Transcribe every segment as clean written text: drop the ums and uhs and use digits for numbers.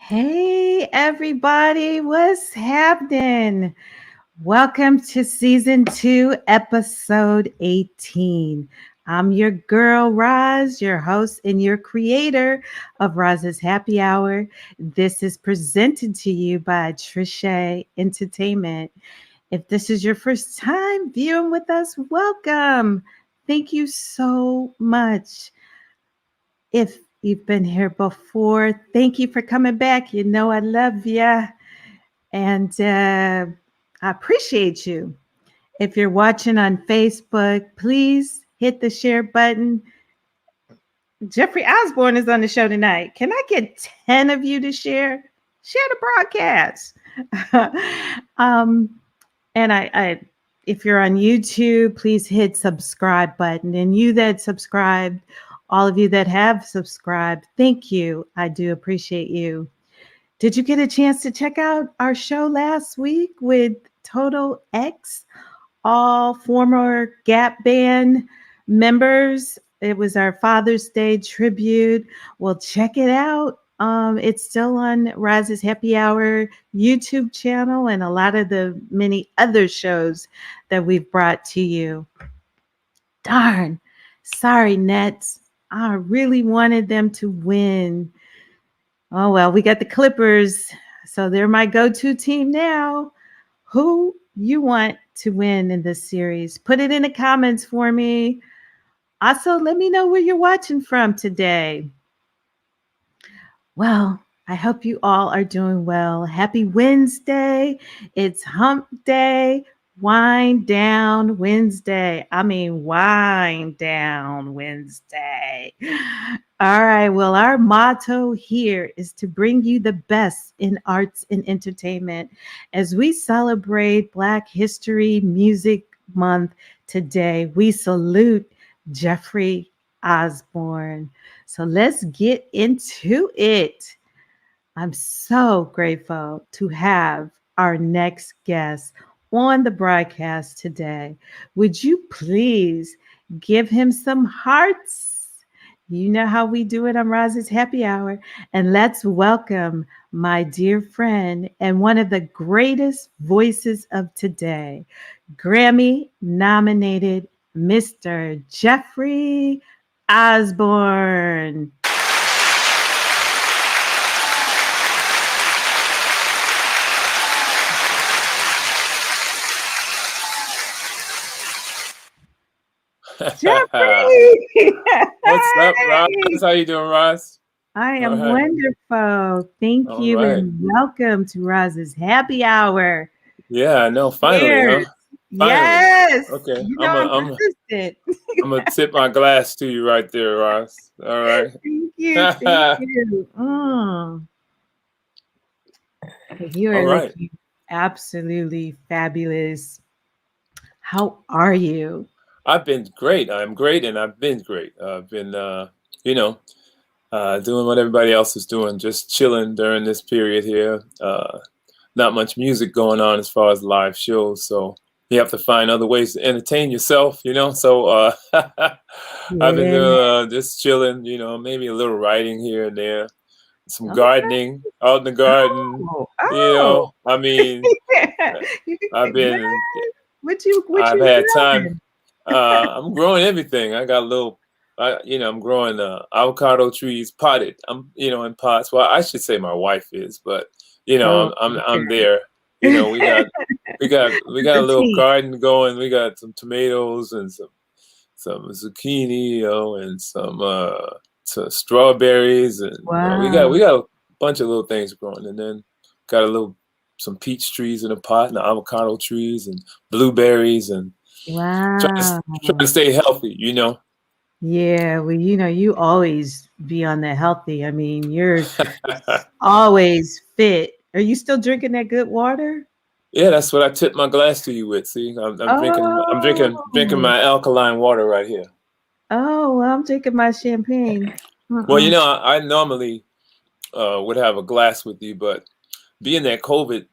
Hey, everybody, what's happening? Welcome to season 2, episode 18. I'm your girl, Roz, your host and your creator of Roz's Happy Hour. This is presented to you by Trisha Entertainment. If this is your first time viewing with us, welcome. Thank you so much. If you've been here before, thank you for coming back. You know I love you, and I appreciate you. If you're watching on Facebook, please hit the share button. Jeffrey Osborne is on the show tonight. Can I get 10 of you to share? Share the broadcast. And I, if you're on YouTube, please hit subscribe button. And you that subscribed, all of you that have subscribed, thank you. I do appreciate you. Did you get a chance to check out our show last week with Total X, all former Gap Band members? It was our Father's Day tribute. Well, check it out. It's still on Rise's Happy Hour YouTube channel and a lot of the many other shows that we've brought to you. Darn. Sorry, Nets. I really wanted them to win. Oh, well, we got the Clippers. So they're my go to team now. Who you want to win in this series? Put it in the comments for me. Also, let me know where you're watching from today. Well, I hope you all are doing well. Happy Wednesday. It's hump day. Wind down Wednesday. I mean, wind down Wednesday. All right. Well, our motto here is to bring you the best in arts and entertainment as we celebrate Black History Music Month today. We salute Jeffrey Osborne. So let's get into it. I'm so grateful to have our next guest on the broadcast today. Would you please give him some hearts? You know how we do it on Roz's Happy Hour. And let's welcome my dear friend and one of the greatest voices of today, Grammy nominated Mr. Jeffrey Osborne. Jeffrey! What's up, Ross? Hey! How you doing, Ross? I All am right. wonderful. Thank All you right. and welcome to Roz's Happy Hour. Yeah, I know. Finally, huh? Cheers. Finally. Yes. Okay. You know I'm a, I'm I'm persistent. I'm gonna tip my glass to you right there, Ross. All right. Thank you. Thank you. You All are right. looking absolutely fabulous. How are you? I've been great. I'm great, and I've been great. I've been, you know, doing what everybody else is doing, just chilling during this period here. Not much music going on as far as live shows, so you have to find other ways to entertain yourself, So I've been Yeah. doing just chilling, maybe a little writing here and there, some Okay. gardening out in the garden, Oh, oh. I mean, I've Yes. been, What I've you had time. growing? I'm growing everything. I got a little, I'm growing avocado trees potted. In pots. Well, I should say my wife is, but Oh, I'm okay. there. We got a The little tea. garden going. We got some tomatoes and some zucchini, and some strawberries, and we Wow. got a bunch of little things growing, and then got some peach trees in a pot, and avocado trees, and blueberries, and Wow. trying to stay healthy. Yeah, well, you always be on the healthy. I mean, you're always fit. Are you still drinking that good water? Yeah, that's what I tip my glass to you with. See, I'm drinking Oh, my alkaline water right here. oh, well, I'm drinking my champagne. Well, Uh-uh. I normally would have a glass with you, but being that COVID,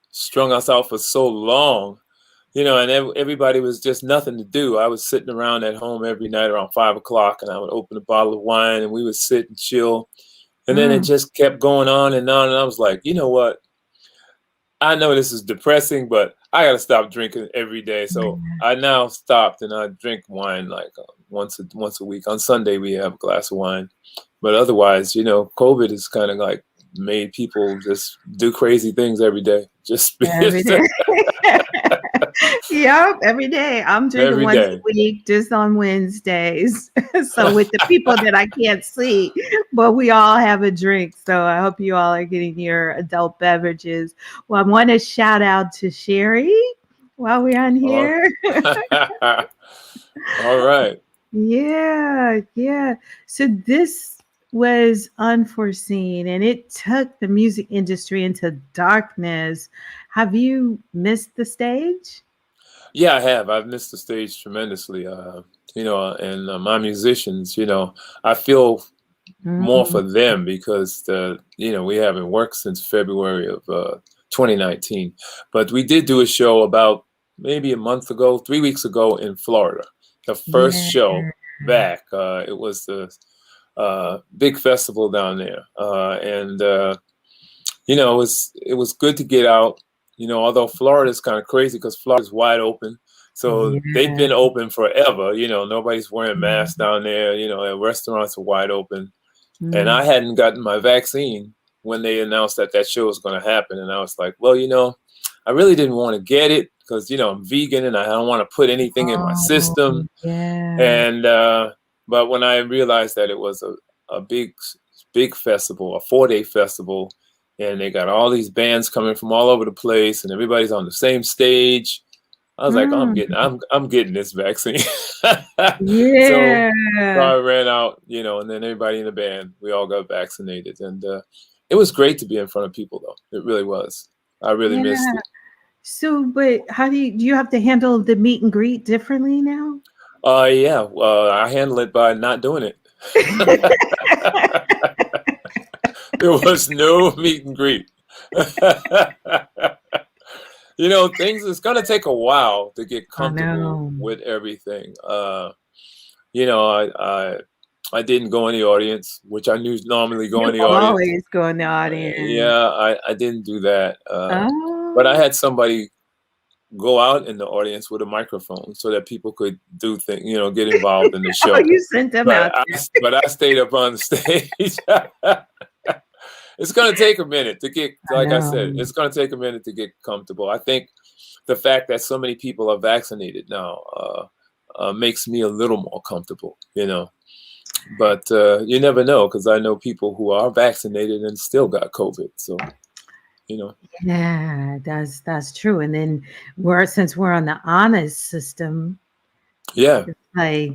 strung us out for so long, and everybody was just nothing to do. I was sitting around at home every night around 5 o'clock, and I would open a bottle of wine, and we would sit and chill. And then it Mm. just kept going on and on, and I was like, you know what? I know this is depressing, but I got to stop drinking every day. So I now stopped, and I drink wine like once a week. On Sunday we have a glass of wine, but otherwise, COVID has kind of like made people just do crazy things every day. Just Every day. Yep, every day. I'm drinking every once a day. week, just on Wednesdays. So with the people that I can't see, but we all have a drink. So I hope you all are getting your adult beverages. Well, I want to shout out to Sherry while we're on Oh. here. All right. Yeah, yeah. So this was unforeseen and it took the music industry into darkness. Have you missed the stage? Yeah, I have. I've missed the stage tremendously. And my musicians, I feel more Mm, for them because we haven't worked since February of 2019. But we did do a show about maybe a month ago, 3 weeks ago in Florida. The first yeah. show back. It was the big festival down there, and it was good to get out. Although Florida's kind of crazy because Florida's wide open. So they've Yeah. been open forever. Nobody's wearing masks down there. The restaurants are wide open. And Mm. I hadn't gotten my vaccine when they announced that show was going to happen. And I was like, well, I really didn't want to get it because, I'm vegan and I don't want to put anything in my Oh, system. yeah. And, but when I realized that it was a big, big festival, a 4-day festival, and they got all these bands coming from all over the place and everybody's on the same stage, I was like, Mm. I'm getting this vaccine. So Yeah. I ran out, and then everybody in the band, we all got vaccinated. And it was great to be in front of people, though. It really was. I really missed Yeah. it. So, but how do you have to handle the meet and greet differently now? Yeah, I handle it by not doing it. There was no meet and greet. It's going to take a while to get I comfortable know. with everything. I didn't go in the audience, which I knew normally go You in the audience. always go in the audience. Yeah, I didn't do that. But I Oh, had somebody go out in the audience with a microphone so that people could do things, get involved in the oh, show. you sent them But out I, there. but I stayed up on the stage. It's going to take a minute to get, I like I said, know. it's going to take a minute to get comfortable. I think the fact that so many people are vaccinated now makes me a little more comfortable. But you never know because I know people who are vaccinated and still got COVID. So, you know, Yeah, that's true. And then since we're on the honest system, yeah. it's like,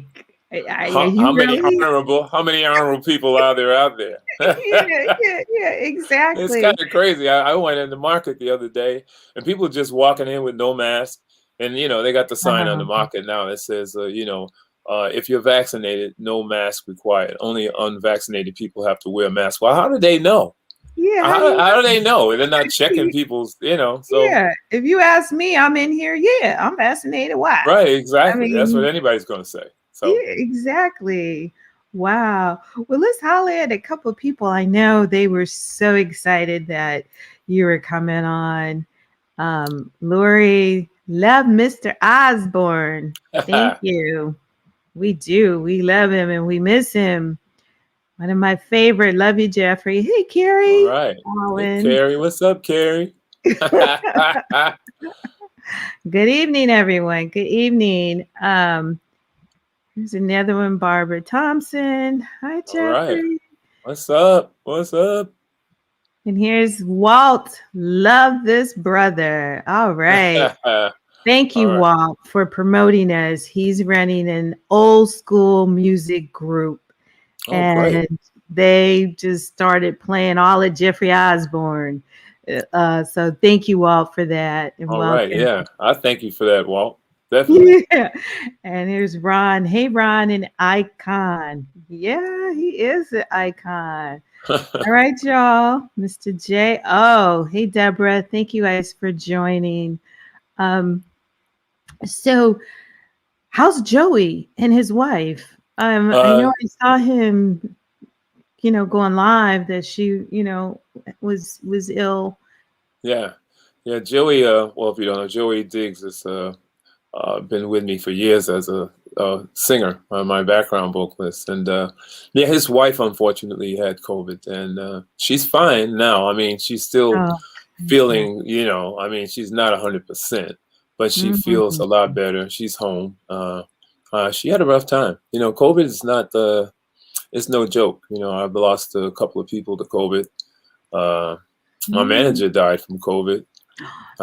are How you many really? honorable people are there out there? Yeah, yeah, yeah, It's kind exactly. of crazy. I went in the market the other day and people just walking in with no mask. And, they got the sign on the Um, market now that says, if you're vaccinated, no mask required. Only unvaccinated people have to wear masks. Well, how do they know? yeah, how do How, you how do they know? They're not checking know? people's. So, Yeah, if you ask me, I'm in here. Yeah, I'm vaccinated. Why? right, I exactly. That's what mean, anybody's going to say. yeah, So, exactly. Wow. Well, let's holler at a couple of people. I know they were so excited that you were coming on. Lori, love Mr. Osborne. Thank all you. We do. We love him and we miss him. One of my favorite. Love you, Jeffrey. Hey, Carrie. right. Hey, Alan. Carrie. What's up, Carrie? All Good evening, everyone. Good evening. Here's another one, Barbara Thompson. Hi, right. Jeffrey. What's up? What's up? And here's Walt. Love this brother. All right. All Thank you, right. Walt, for promoting us. He's running an old school music group, Oh, great. and they just started playing all of Jeffrey Osborne. So thank you, Walt, for that, and All right. welcome. Yeah. I thank you for that, Walt. Definitely. Yeah. And here's Ron. Hey, Ron, an icon. Yeah, he is an icon. All right, y'all. Mr. J. Oh, hey, Deborah. Thank you guys for joining. Um, so how's Joey and his wife? I uh, know I saw him, going live that she, was ill. yeah. Yeah. Joey, well, if you don't know, Joey Diggs has been with me for years as a singer, my background vocalist. And yeah, his wife unfortunately had COVID and she's fine now. I mean, she's still Oh, praise God. feeling, she's not 100%, but she feels Mhm. a lot better. She's home. She had a rough time. COVID is not, it's no joke. I've lost a couple of people to COVID. Uh, my Mm. manager died from COVID.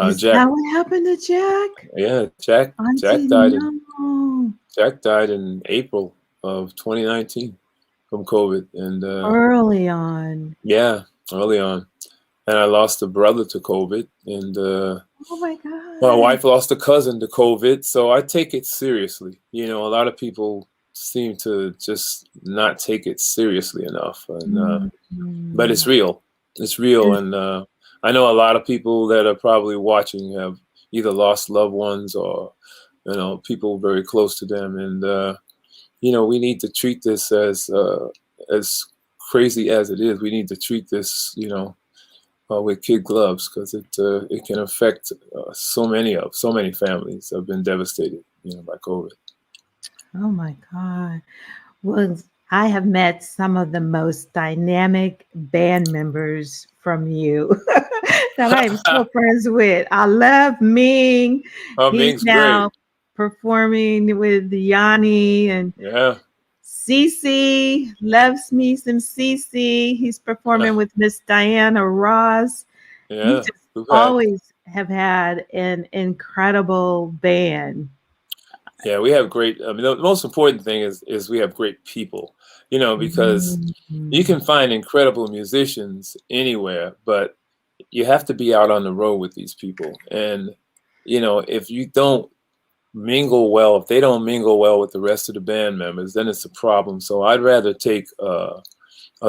Is Jack, that what happened to Jack? yeah, Jack, I Jack didn't died in know. Jack died in April of 2019 from COVID, and Early on. yeah, early on. And I lost a brother to COVID, and Oh my my God. wife lost a cousin to COVID. So I take it seriously. A lot of people seem to just not take it seriously enough. And but it's Mhm. real. It's real, and I know a lot of people that are probably watching have either lost loved ones or people very close to them, and we need to treat this as crazy as it is. We need to treat this with kid gloves, because it can affect so many families have been devastated by COVID. Oh my God. Well, I have met some of the most dynamic band members from you that I am still friends with. I love Ming. Oh, He's Ming's great. now performing with Yanni, and Yeah, Cece loves me some Cece. He's performing with Miss Diana Ross. You yeah. just We've had always have had an incredible band. Yeah, we have great. I mean, the most important thing is we have great people. Because you Mhm. can find incredible musicians anywhere, but you have to be out on the road with these people. And if you don't mingle well, if they don't mingle well with the rest of the band members, then it's a problem. So I'd rather take a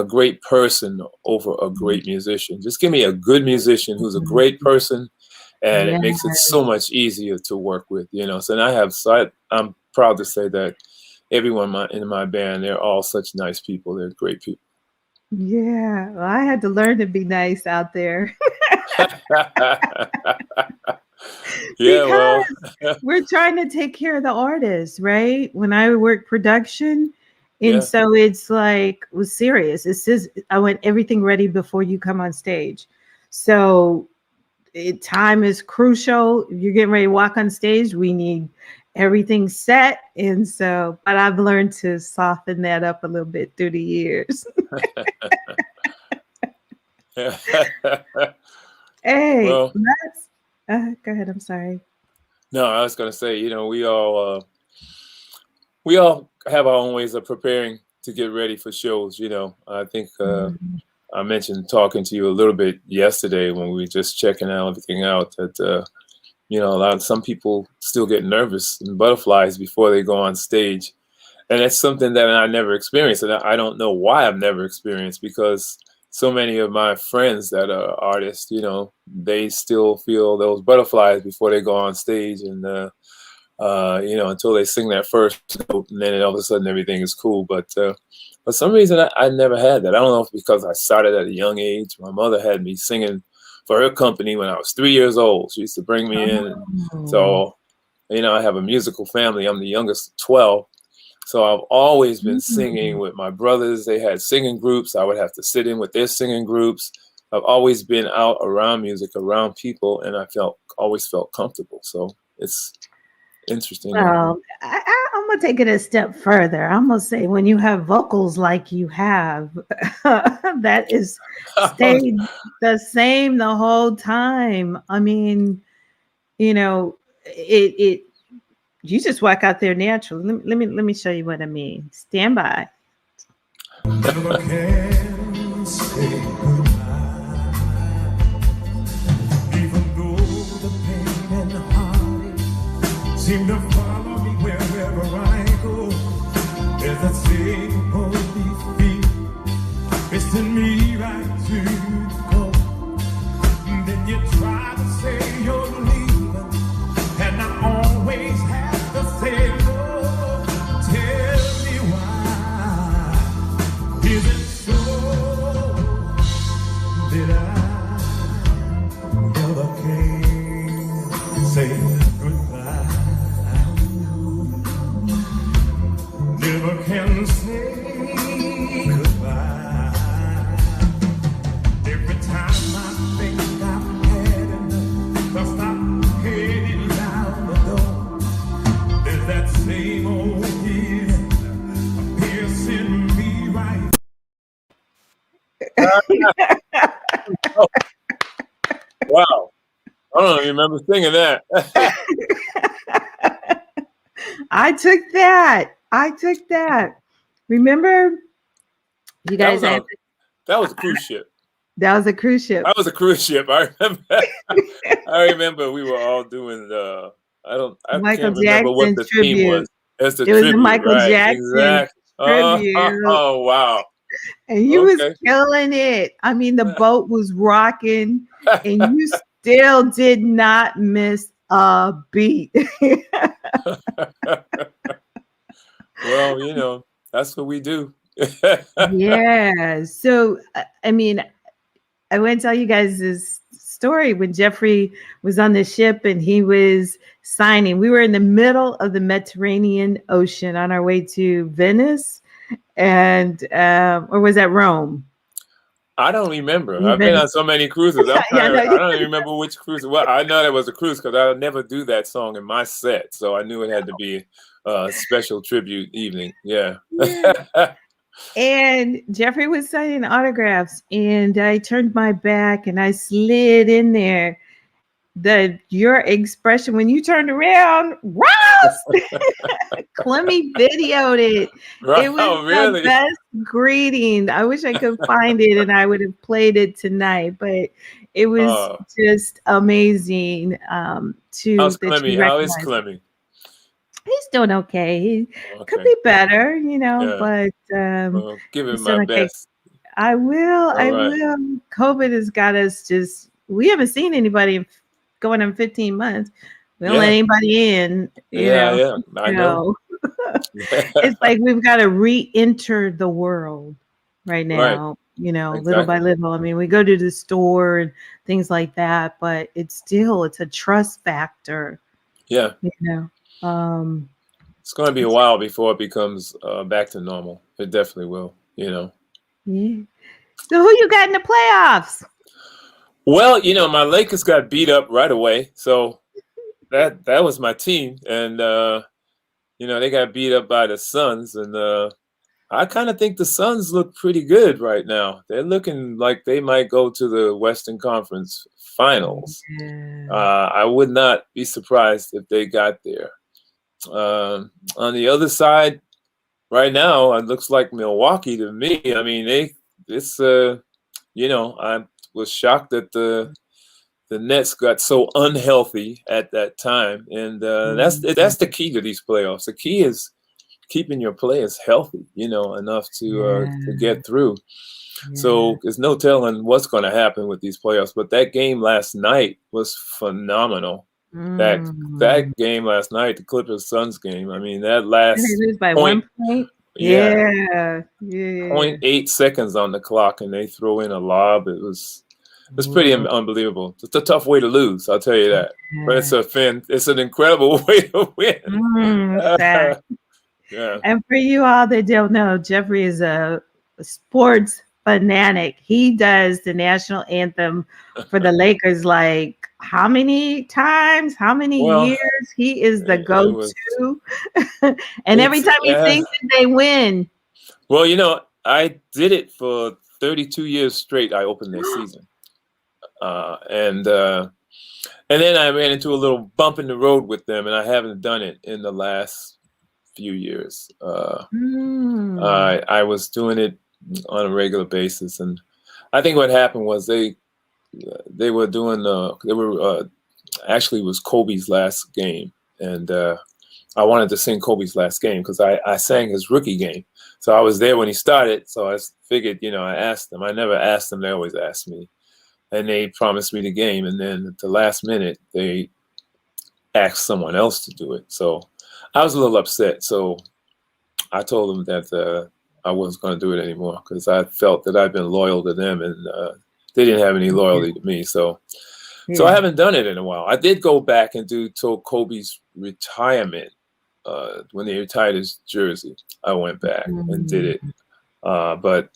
great person over a great musician. Just give me a good musician who's a great person, and Yeah. it makes it so much easier to work with. So, and I'm proud to say that everyone in my band, they're all such nice people. They're great people. Yeah, well, I had to learn to be nice out there Yeah, well, because we're trying to take care of the artists, right? When I work production, and yeah, so it's like was serious. It says I want everything ready before you come on stage. So time is crucial. If you're getting ready to walk on stage, we need everything set. And so, but I've learned to soften that up a little bit through the years. Hey, well, let's go ahead. I'm sorry. no, I was gonna say, we all have our own ways of preparing to get ready for shows. I think Mhm. I mentioned talking to you a little bit yesterday when we were just checking everything out that some people still get nervous and butterflies before they go on stage, and it's something that I never experienced, and I don't know why I've never experienced, because so many of my friends that are artists, they still feel those butterflies before they go on stage, and until they sing that first note, and then all of a sudden everything is cool. But for some reason, I never had that. I don't know if it's because I started at a young age. My mother had me singing for her company when I was 3 years old. She used to bring me in, and Oh. so I have a musical family. I'm the youngest of 12. So I've always been singing Mm. with my brothers. They had singing groups. I would have to sit in with their singing groups. I've always been out around music, around people, and always felt comfortable. So it's interesting. Well, I'm gonna take it a step further. I'm gonna say when you have vocals like you have, that is stayed the same the whole time. I mean, it you just walk out there naturally. Let me show you what I mean. Stand by. Never can say goodbye, even though the pain and heartache seem to follow me wherever I go. There's that same old defeat, it's in me right to go. Then you try to say you're leaving, and I always have to say no. Tell me why. Is it so that I never can say goodbye? Never can say goodbye. Every time I think I've had enough, 'cause I'm heading down the door. There's that same old feeling piercing me right. Oh, wow. I don't even remember singing that. I took that. I took that. Remember, you That guys, was on. That was a cruise ship. that was a cruise ship. That was a cruise ship. I remember. I remember we were all doing the. I Michael can't remember what Jackson the theme tribute. was. It's the It was a tribute, Michael right? Jackson Exactly. Oh, tribute, wow. and you was Okay. killing it. I mean, the boat was rocking, and you still did not miss a beat. Well, that's what we do. Yeah. So, I mean, I want to tell you guys this story when Jeffrey was on the ship and he was signing. We were in the middle of the Mediterranean Ocean on our way to Venice, and or was that Rome? I don't remember. In I've been on Venice. so many cruises. Yeah, no, I don't even remember which cruise. Well, I know that was a cruise because I would never do that song in my set, so I knew it had to be a special tribute evening. Yeah. yeah. And Jeffrey was signing autographs, and I turned my back and I slid in there. Your expression when you turned around, Ross, Clemmy videoed it. Right. It was Oh, the really? best greeting. I wish I could find it and I would have played it tonight, but it was Oh, just amazing how's that you Clemmy? How is recognize it. Clemmy? He's doing okay. He could Okay. be better, Yeah. but Well, give him he's my doing okay. best. I will. All I right. will. COVID has got us just, we haven't seen anybody going on 15 months. We don't let Yeah. anybody in, Yeah. Yeah. I know. So it's like we've got to re-enter the world right Right. now, little by Exactly. little. I mean, we go to the store and things like that, but it's a trust factor, Yeah. you know. Um, It's going to be a while before it becomes back to normal. It definitely will. yeah. So who you got in the playoffs? Well, my Lakers got beat up right away, so that was my team, and they got beat up by the Suns, and I kind of think the Suns look pretty good right now. They're looking like they might go to the Western Conference Finals. Yeah. I would not be surprised if they got there. On the other side, right now, it looks like Milwaukee to me. I mean, I was shocked that the Nets got so unhealthy at that time, and that's the key to these playoffs. The key is keeping your players healthy, enough to get through. So there's no telling what's going to happen with these playoffs. But that game last night was phenomenal. That game last night, the Clippers Suns game. I mean, that Did last they lose by point, 1 point? yeah, Yeah. 0.8 seconds on the clock, and they throw in a lob. It's pretty unbelievable. It's a tough way to lose, I'll tell you that. But it's an incredible way to win. Fact. Yeah. And for you all that don't know, Jeffrey is a sports fanatic. He does the national anthem for the Lakers like how many times, how many Well, years? He is the go-to. And every it's time he sings it, they win. Well, I did it for 32 years straight. I opened their season. And then I ran into a little bump in the road with them, and I haven't done it in the last few years. I was doing it on a regular basis, and I think what happened was they were doing actually it was Kobe's last game, and I wanted to sing Kobe's last game because I sang his rookie game, so I was there when he started. So I figured, I asked them. I never asked them; they always asked me. And they promised me the game, and then at the last minute, they asked someone else to do it. So I was a little upset. So I told them that I wasn't going to do it anymore because I felt that I've been loyal to them, and they didn't have any loyalty to me. So I haven't done it in a while. I did go back and do Kobe's retirement when they retired his jersey. I went back and did it, but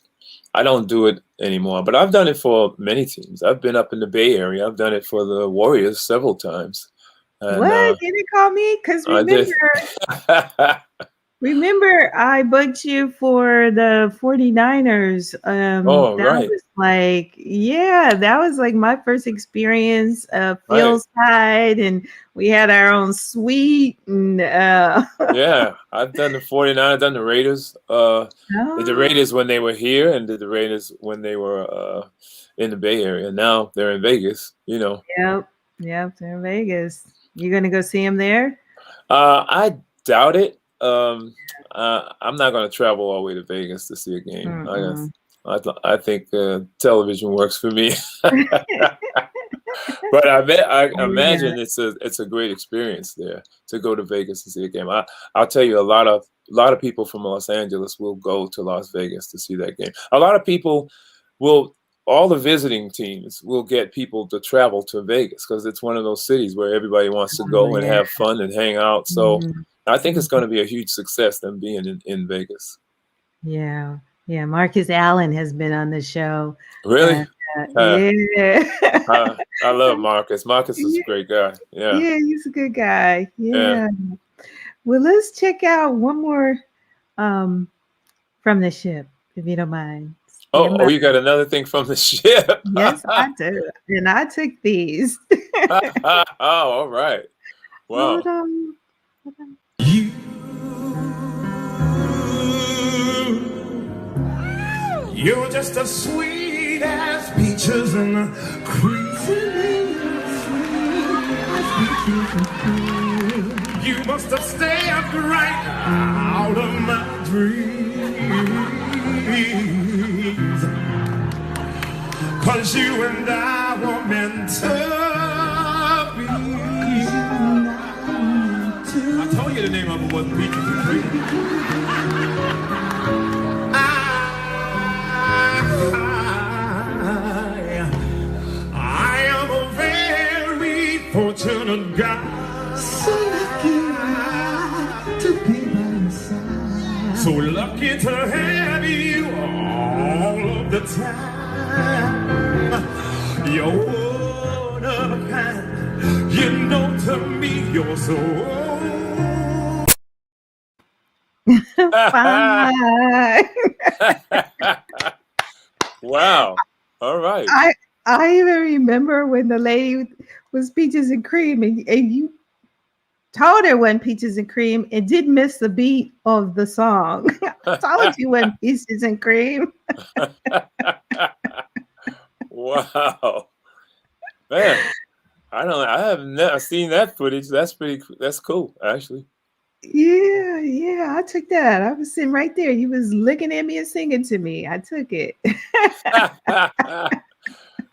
I don't do it anymore, but I've done it for many teams. I've been up in the Bay Area. I've done it for the Warriors several times. And, what? Did it call me? Because remember, I booked you for the 49ers. That was like, that was like my first experience Fieldside, and we had our own suite. And yeah, I've done the 49ers, I've done the Raiders. The Raiders when they were here, and did the Raiders when they were in the Bay Area. Now they're in Vegas, Yep, they're in Vegas. You gonna go see them there? I doubt it. I'm not going to travel all the way to Vegas to see a game. Mm-mm. I think television works for me. But I Yeah. imagine it's a great experience there to go to Vegas to see a game. I'll tell you, a lot of people from Los Angeles will go to Las Vegas to see that game. A lot of people will. All the visiting teams will get people to travel to Vegas because it's one of those cities where everybody wants to Oh, go and yeah. have fun and hang out. So Mhm. I think it's Mhm. going to be a huge success them being in Vegas. Yeah. Yeah. Marcus Allen has been on the show. Really? And Uh, yeah. I love Marcus. Marcus is a Yeah. great guy. Yeah. Yeah. He's a good guy. Yeah. Yeah. Well, let's check out one more um, from the ship, if you don't mind. Stand by. Oh, you got another thing from the ship. Yes, I do. And I took these. Oh, all right. Hold Wow. on. Hold on. You, you're just as sweet as peaches and cream. You must have stepped right out of my dreams. 'Cause you and I were meant to be. I told you the name of it wasn't Peaches and Cream. I am a very fortunate guy. So lucky to be by your side. So lucky to have you all of the time. You're one of a kind. You know, to me, you're so. Fine. Wow. All right. I even remember when the lady was peaches and cream, and you told her when peaches and cream and did miss the beat of the song. I told you when peaches and cream. Wow. Man, I have never seen that footage. That's cool, actually. Yeah, I took that. I was sitting right there. You was looking at me and singing to me. I took it.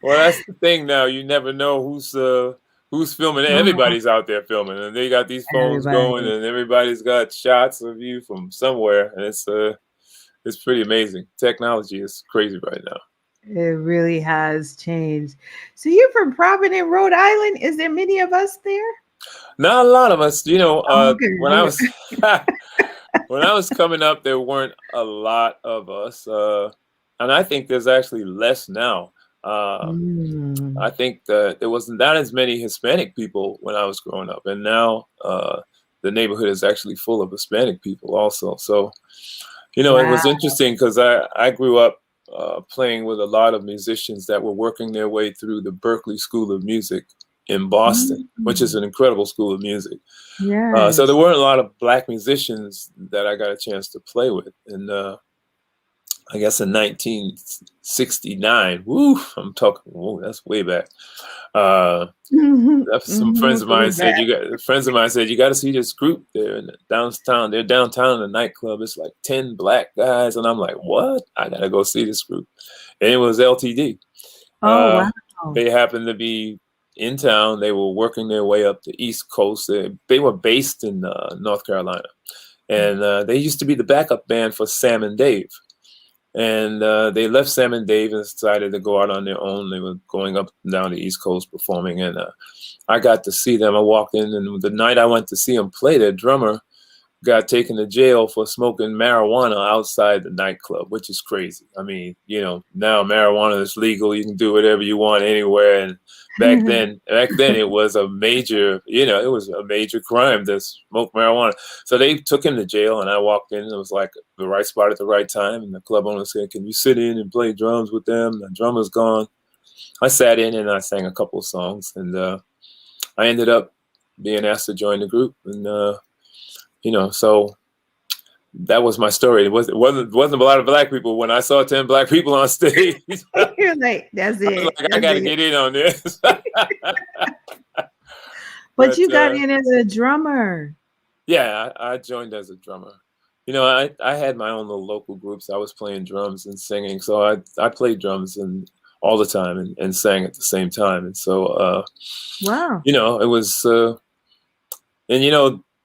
Well, that's the thing now. You never know who's filming. Oh, Everybody's out there filming, and they got these phones going, everybody. and everybody's got shots of you from somewhere, and it's pretty amazing. Technology is crazy right now. It really has changed. So you're from Providence, Rhode Island. Is there many of us there? Not a lot of us, Okay, when I okay. was when I was coming up, there weren't a lot of us, and I think there's actually less now. Mm. I think that there wasn't that as many Hispanic people when I was growing up, and now the neighborhood is actually full of Hispanic people also. So, it Wow. was interesting because I grew up playing with a lot of musicians that were working their way through the Berklee School of Music in Boston, which is Mm. an incredible school of music. So there Yes. weren't a lot of black musicians that I got a chance to play with, and I guess in 1969. Woo! I'm talking. Whoa, that's way back. Uh, Mhm, some friends of way mine said back. you got to see this group there in downtown. They're downtown in the nightclub. It's like 10 black guys, and I'm like, what? I gotta go see this group. And it was LTD. Oh, Uh, wow. they happened to be in town. They were working their way up the East Coast. They were based in North Carolina, and they used to be the backup band for Sam and Dave. And they left Sam and Dave and decided to go out on their own. They were going up and down the East Coast performing, and I got to see them. I walked in, and the night I went to see them play, their drummer got taken to jail for smoking marijuana outside the nightclub, which is crazy. I mean, now marijuana is legal. You can do whatever you want anywhere. And back then it was a major, it was a major crime to smoke marijuana. So they took him to jail, and I walked in, and it was like the right spot at the right time. And the club owner said, "Can you sit in and play drums with them?" The drummer's gone. I sat in and I sang a couple of songs, and I ended up being asked to join the group. And so that was my story. It wasn't a lot of black people. When I saw 10 black people on stage, I You're like, that's was it. like, I That's got to it. get in on this. But But you got in as a drummer. Yeah, I joined as a drummer. I had my own little local groups. I was playing drums and singing, so I played drums and all the time and sang at the same time. And so Wow. it was and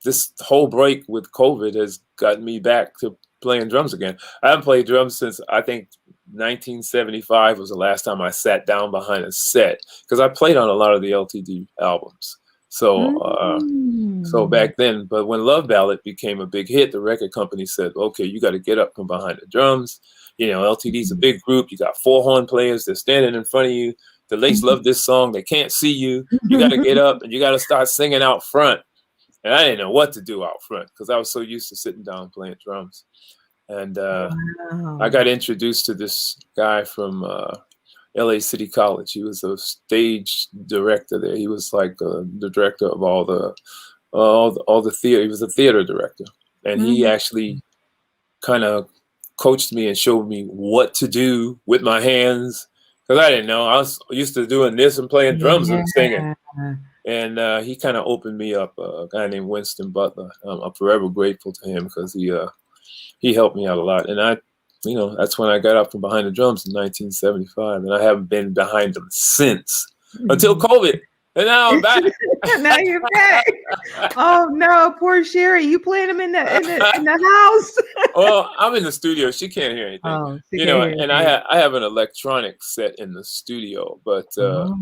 this whole break with COVID has gotten me back to playing drums again. I haven't played drums since I think 1975 was the last time I sat down behind a set because I played on a lot of the LTD albums. So Mm. back then, but when Love Ballad became a big hit, the record company said, okay, you got to get up from behind the drums. LTD's a big group. You got four horn players. They're standing in front of you. The Lakes love this song. They can't see you. You got to get up and you got to start singing out front. And I didn't know what to do out front because I was so used to sitting down playing drums. And I Wow. got introduced to this guy from LA City College. He was a stage director there. He was like the director of all the theater. He was a theater director, and he Mhm. actually kind of coached me and showed me what to do with my hands because I didn't know. I was used to doing this and playing drums and singing. Yeah. And he kind of opened me up. A guy named Winston Butler. I'm forever grateful to him because he helped me out a lot. And that's when I got up from behind the drums in 1975, and I haven't been behind them since until COVID. And now I'm back. Now you're back. Oh no, poor Sherry. You playing him in the house? Well, I'm in the studio. She can't hear anything, Oh, she can hear and you. I have an electronic set in the studio, but Oh,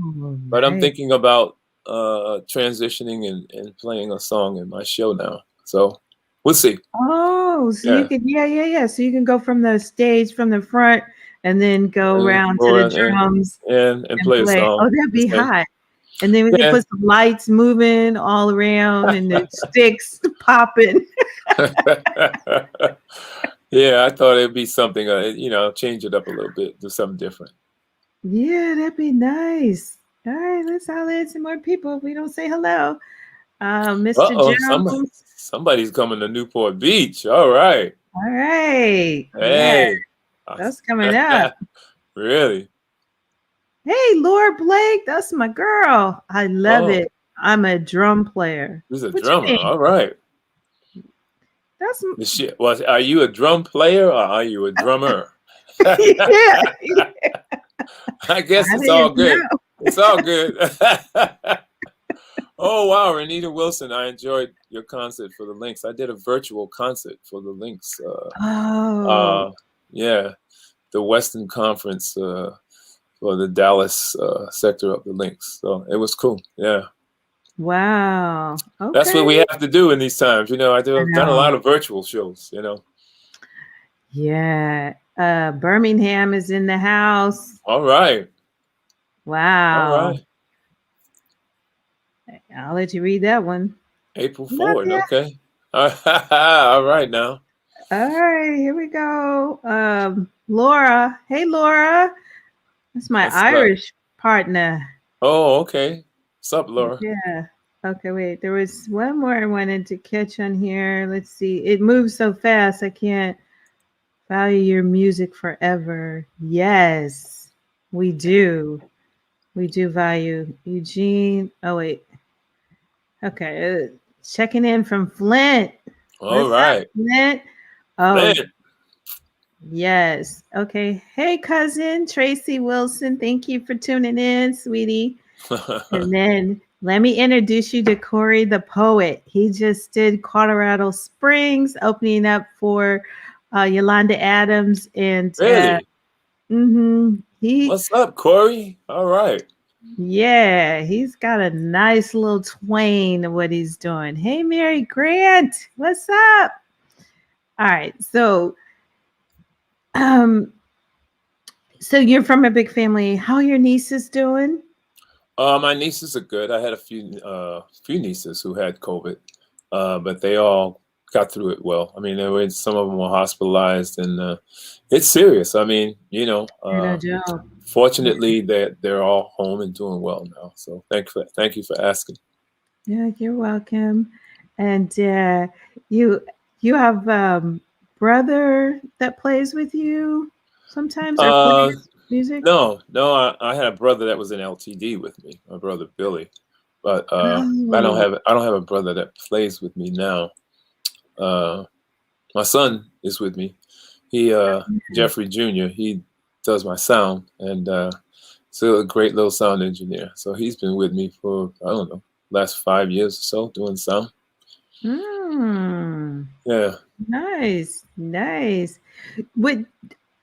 I'm nice. thinking about transitioning and playing a song in my show now. So we'll see. Oh, so you Yeah. could, yeah. So you can go from the stage from the front and then go And around to go the around there drums and and play a play. Oh, song. that'd The be same. hot. And then we could Yeah. put some lights moving all around and the sticks popping. Yeah, I thought it'd be something, change it up a little bit, do something different. Yeah, that'd be nice. All right, let's holler at some more people if we don't say hello. Mr. Uh-oh, Jones. somebody's coming to Newport Beach. All right. All right. Yeah, Hey. that's coming up. Really? Hey, Laura Blake, that's my girl. I love Oh, it. I'm a drum player. he's a What you drummer. think? All right. That's The shit. Well, are you a drum player or are you a drummer? yeah. I guess I it's all didn't good. know. It's all good. Oh wow, Renita Wilson, I enjoyed your concert for the Lynx. I did a virtual concert for the Lynx. Oh, Yeah, the Western Conference for the Dallas sector of the Lynx. So it was cool. Yeah, wow. that's what Okay. we have to do in these times. I I've done a know. lot of virtual shows. Yeah. Birmingham is in the house. All right, all Wow. right. I'll let you read that one. April Not 4th. yet. Okay. All right now. All right, here we go. Laura. Hey, Laura. That's my What's up? Irish partner. Oh, okay. What's up, Laura? Yeah. Okay, wait. There was one more I wanted to catch on here. Let's see. It moves so fast. I can't value your music forever. Yes, we do. We do value Eugene. Oh, wait. Okay. Checking in from Flint. All What's up, right. Flint? Oh, Flint. yes. Okay. Hey, cousin Tracy Wilson. Thank you for tuning in, sweetie. And then let me introduce you to Corey the poet. He just did Colorado Springs, opening up for Yolanda Adams, and Really? he, What's up, Corey? All right. yeah, he's got a nice little twang of what he's doing. Hey, Mary Grant, what's up? All right, um, so you're from a big family. How are your nieces doing? My nieces are good. I had a few nieces who had COVID, but they all got through it well. I mean, some of them were hospitalized, and it's serious. I mean, No joke. fortunately they're all home and doing well now. So thank you for asking. Yeah, you're welcome. And you you have brother that plays with you sometimes or Uh, plays music? no, I had a brother that was in LTD with me, my brother Billy, but I don't Oh, have a brother that plays with me now. My son is with me. He Jeffrey Jr. He does my sound, and still a great little sound engineer. So he's been with me for, I don't know, last 5 years or so doing sound. Yeah. Nice, nice. What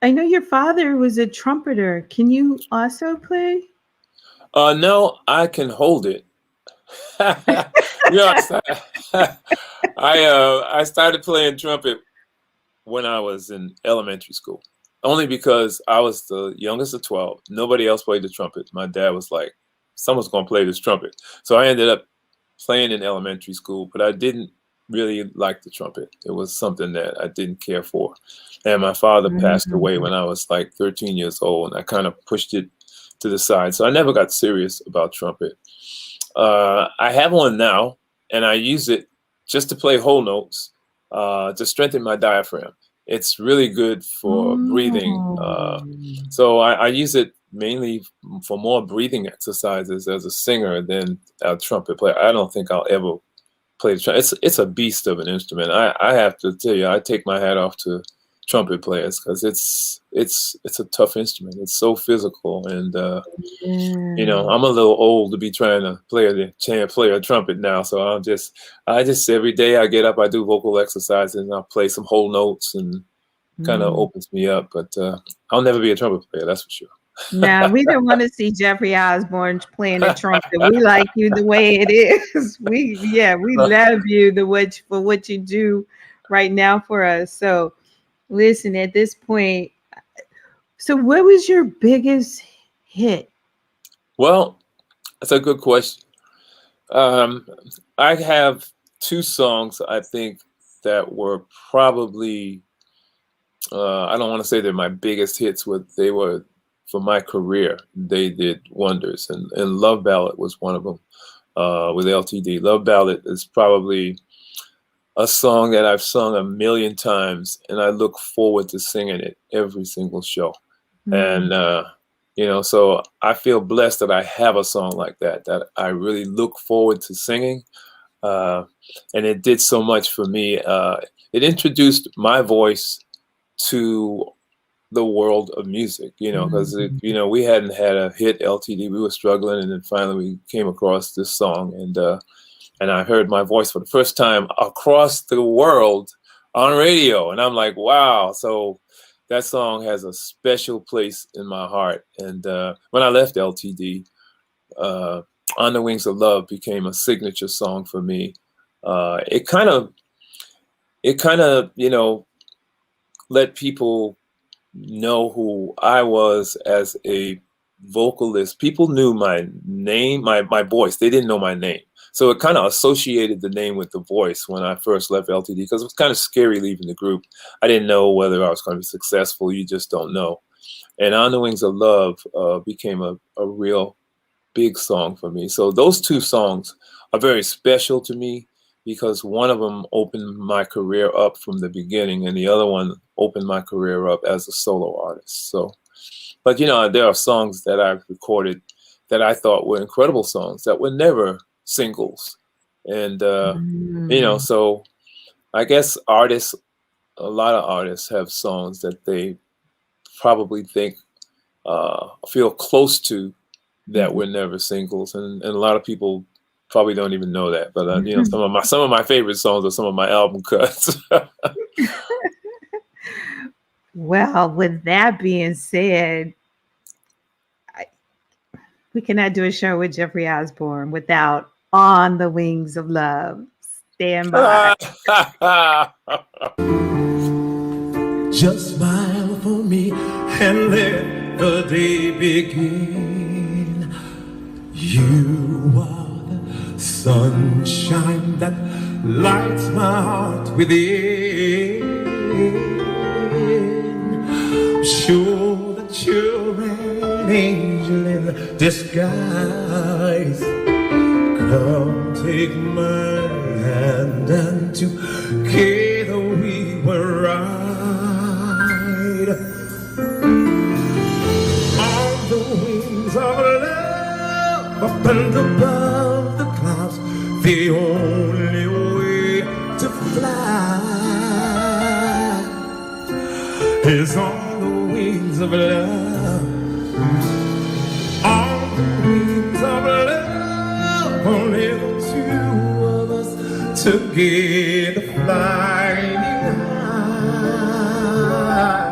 I know your father was a trumpeter. Can you also play? No, I can hold it. You know, I started playing trumpet when I was in elementary school, only because I was the youngest of 12. Nobody else played the trumpet. My dad was like, someone's going to play this trumpet. So I ended up playing in elementary school, but I didn't really like the trumpet. It was something that I didn't care for. And my father passed away when I was like 13 years old, and I kind of pushed it to the side. So I never got serious about trumpet. I have one now, and I use it just to play whole notes, to strengthen my diaphragm. It's really good for breathing. So I use it mainly for more breathing exercises as a singer than a trumpet player. I don't think I'll ever play the trumpet. It's a beast of an instrument. I have to tell you, I take my hat off to trumpet players, because it's a tough instrument. It's so physical, and you know, I'm a little old to be trying to play a trumpet now. So I just every day I get up, I do vocal exercises, and I play some whole notes, and kind of opens me up. But I'll never be a trumpet player, that's for sure. Now we don't want to see Jeffrey Osborne playing the trumpet. We like you the way it is. We love you for what you do right now for us. So listen, at this point, so what was your biggest hit? Well, that's a good question. I have 2 songs, I think, that were probably, I don't want to say they're my biggest hits, but they were for my career. They did wonders. And Love Ballad was one of them, with LTD. Love Ballad is probably a song that I've sung 1,000,000 times, and I look forward to singing it every single show. And, you know, so I feel blessed that I have a song like that I really look forward to singing. And it did so much for me. It introduced my voice to the world of music, you know, because, you know, we hadn't had a hit, LTD. We were struggling, and then finally we came across this song, and I heard my voice for the first time across the world on radio. And I'm like, wow. So that song has a special place in my heart. And when I left LTD, On the Wings of Love became a signature song for me. It kind of, you know, let people know who I was as a vocalist. People knew my name, my voice. They didn't know my name. So it kind of associated the name with the voice when I first left LTD, because it was kind of scary leaving the group. I didn't know whether I was going to be successful. You just don't know. And On the Wings of Love became a real big song for me. So those 2 songs are very special to me, because one of them opened my career up from the beginning, and the other one opened my career up as a solo artist. So, but you know, there are songs that I've recorded that I thought were incredible songs that were never singles. And you know, so I guess a lot of artists have songs that they probably think feel close to, that were never singles, and a lot of people probably don't even know that. But you know, some of my favorite songs are some of my album cuts. Well, with that being said, we cannot do a show with Jeffrey Osborne without On the Wings of Love. Stand by. Just smile for me and let the day begin. You are the sunshine that lights my heart within. Sure that you're an angel in disguise. Come take my hand, and together we will ride on the wings of love, up and above the clouds. The only way to fly is on the wings of love. On the wings of love, only the two of us together flying high,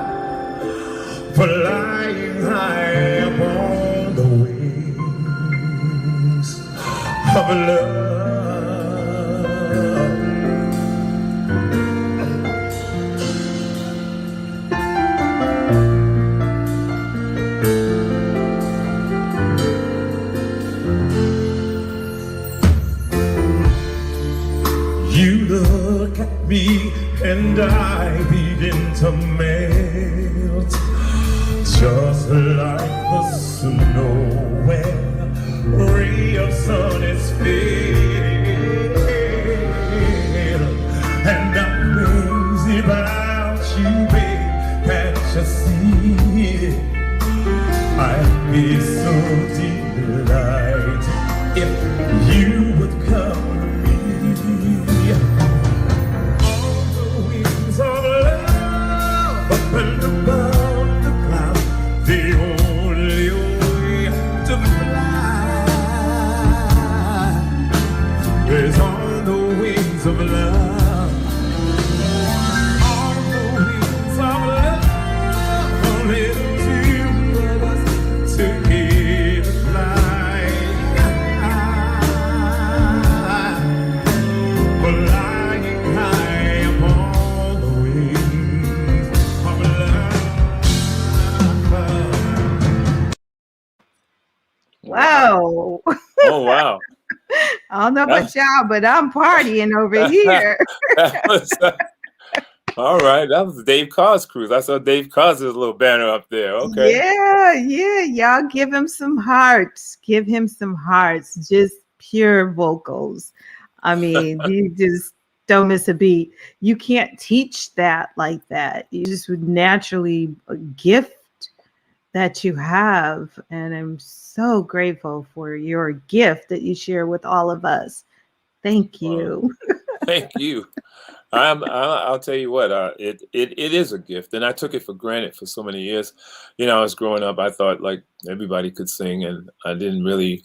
flying high upon the wings of love. You look at me and I begin to melt, just like the snow when a ray of sun is fading. And I'm crazy about you, babe, can't you see? I'd be so delighted if you would come. And above the cloud, the only way to fly is on the wings of love. On the wings of love, only the two of us together fly. Flying high upon the wings of Whoa. Oh wow. I don't know about y'all, but I'm partying over here. That was, all right. That was Dave Carr's cruise. I saw Dave Carr's little banner up there. Okay. Yeah. Y'all give him some hearts. Give him some hearts. Just pure vocals. I mean, you just don't miss a beat. You can't teach that like that. You just would naturally gift that you have. And I'm so grateful for your gift that you share with all of us. Thank you. Thank you. I'll tell you what, it is a gift, and I took it for granted for so many years. You know, I was growing up, I thought like everybody could sing, and I didn't really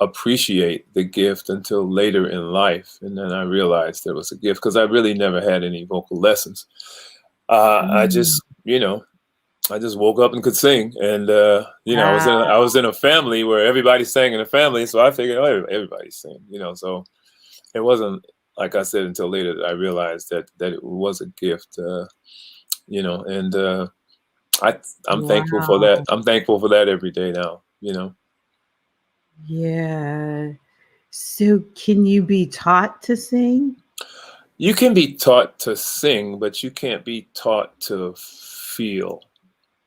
appreciate the gift until later in life. And then I realized there was a gift because I really never had any vocal lessons. I just, I just woke up and could sing, and I was in a family where everybody sang in the family, so I figured, oh, everybody sing, So it wasn't, like I said, until later that I realized that it was a gift, and I'm thankful for that. I'm thankful for that every day now, Yeah. So can you be taught to sing? You can be taught to sing, but you can't be taught to feel.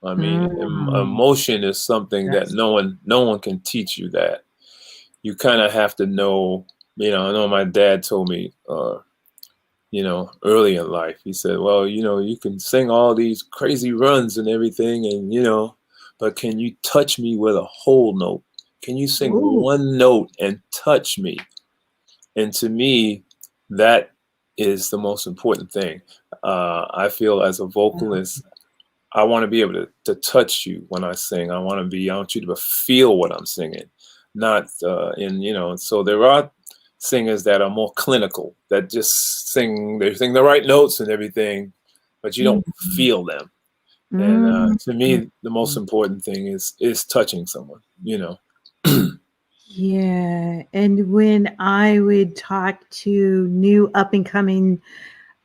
I mean, emotion is something that no one can teach you that. You kind of have to know, I know my dad told me, early in life, he said, well, you can sing all these crazy runs and everything, and, but can you touch me with a whole note? Can you sing one note and touch me? And to me, that is the most important thing. I feel as a vocalist, I want to be able to touch you when I sing. I want you to feel what I'm singing, not so there are singers that are more clinical, that just sing the right notes and everything, but you don't feel them. And to me, the most important thing is touching someone, Yeah. And when I would talk to new up and coming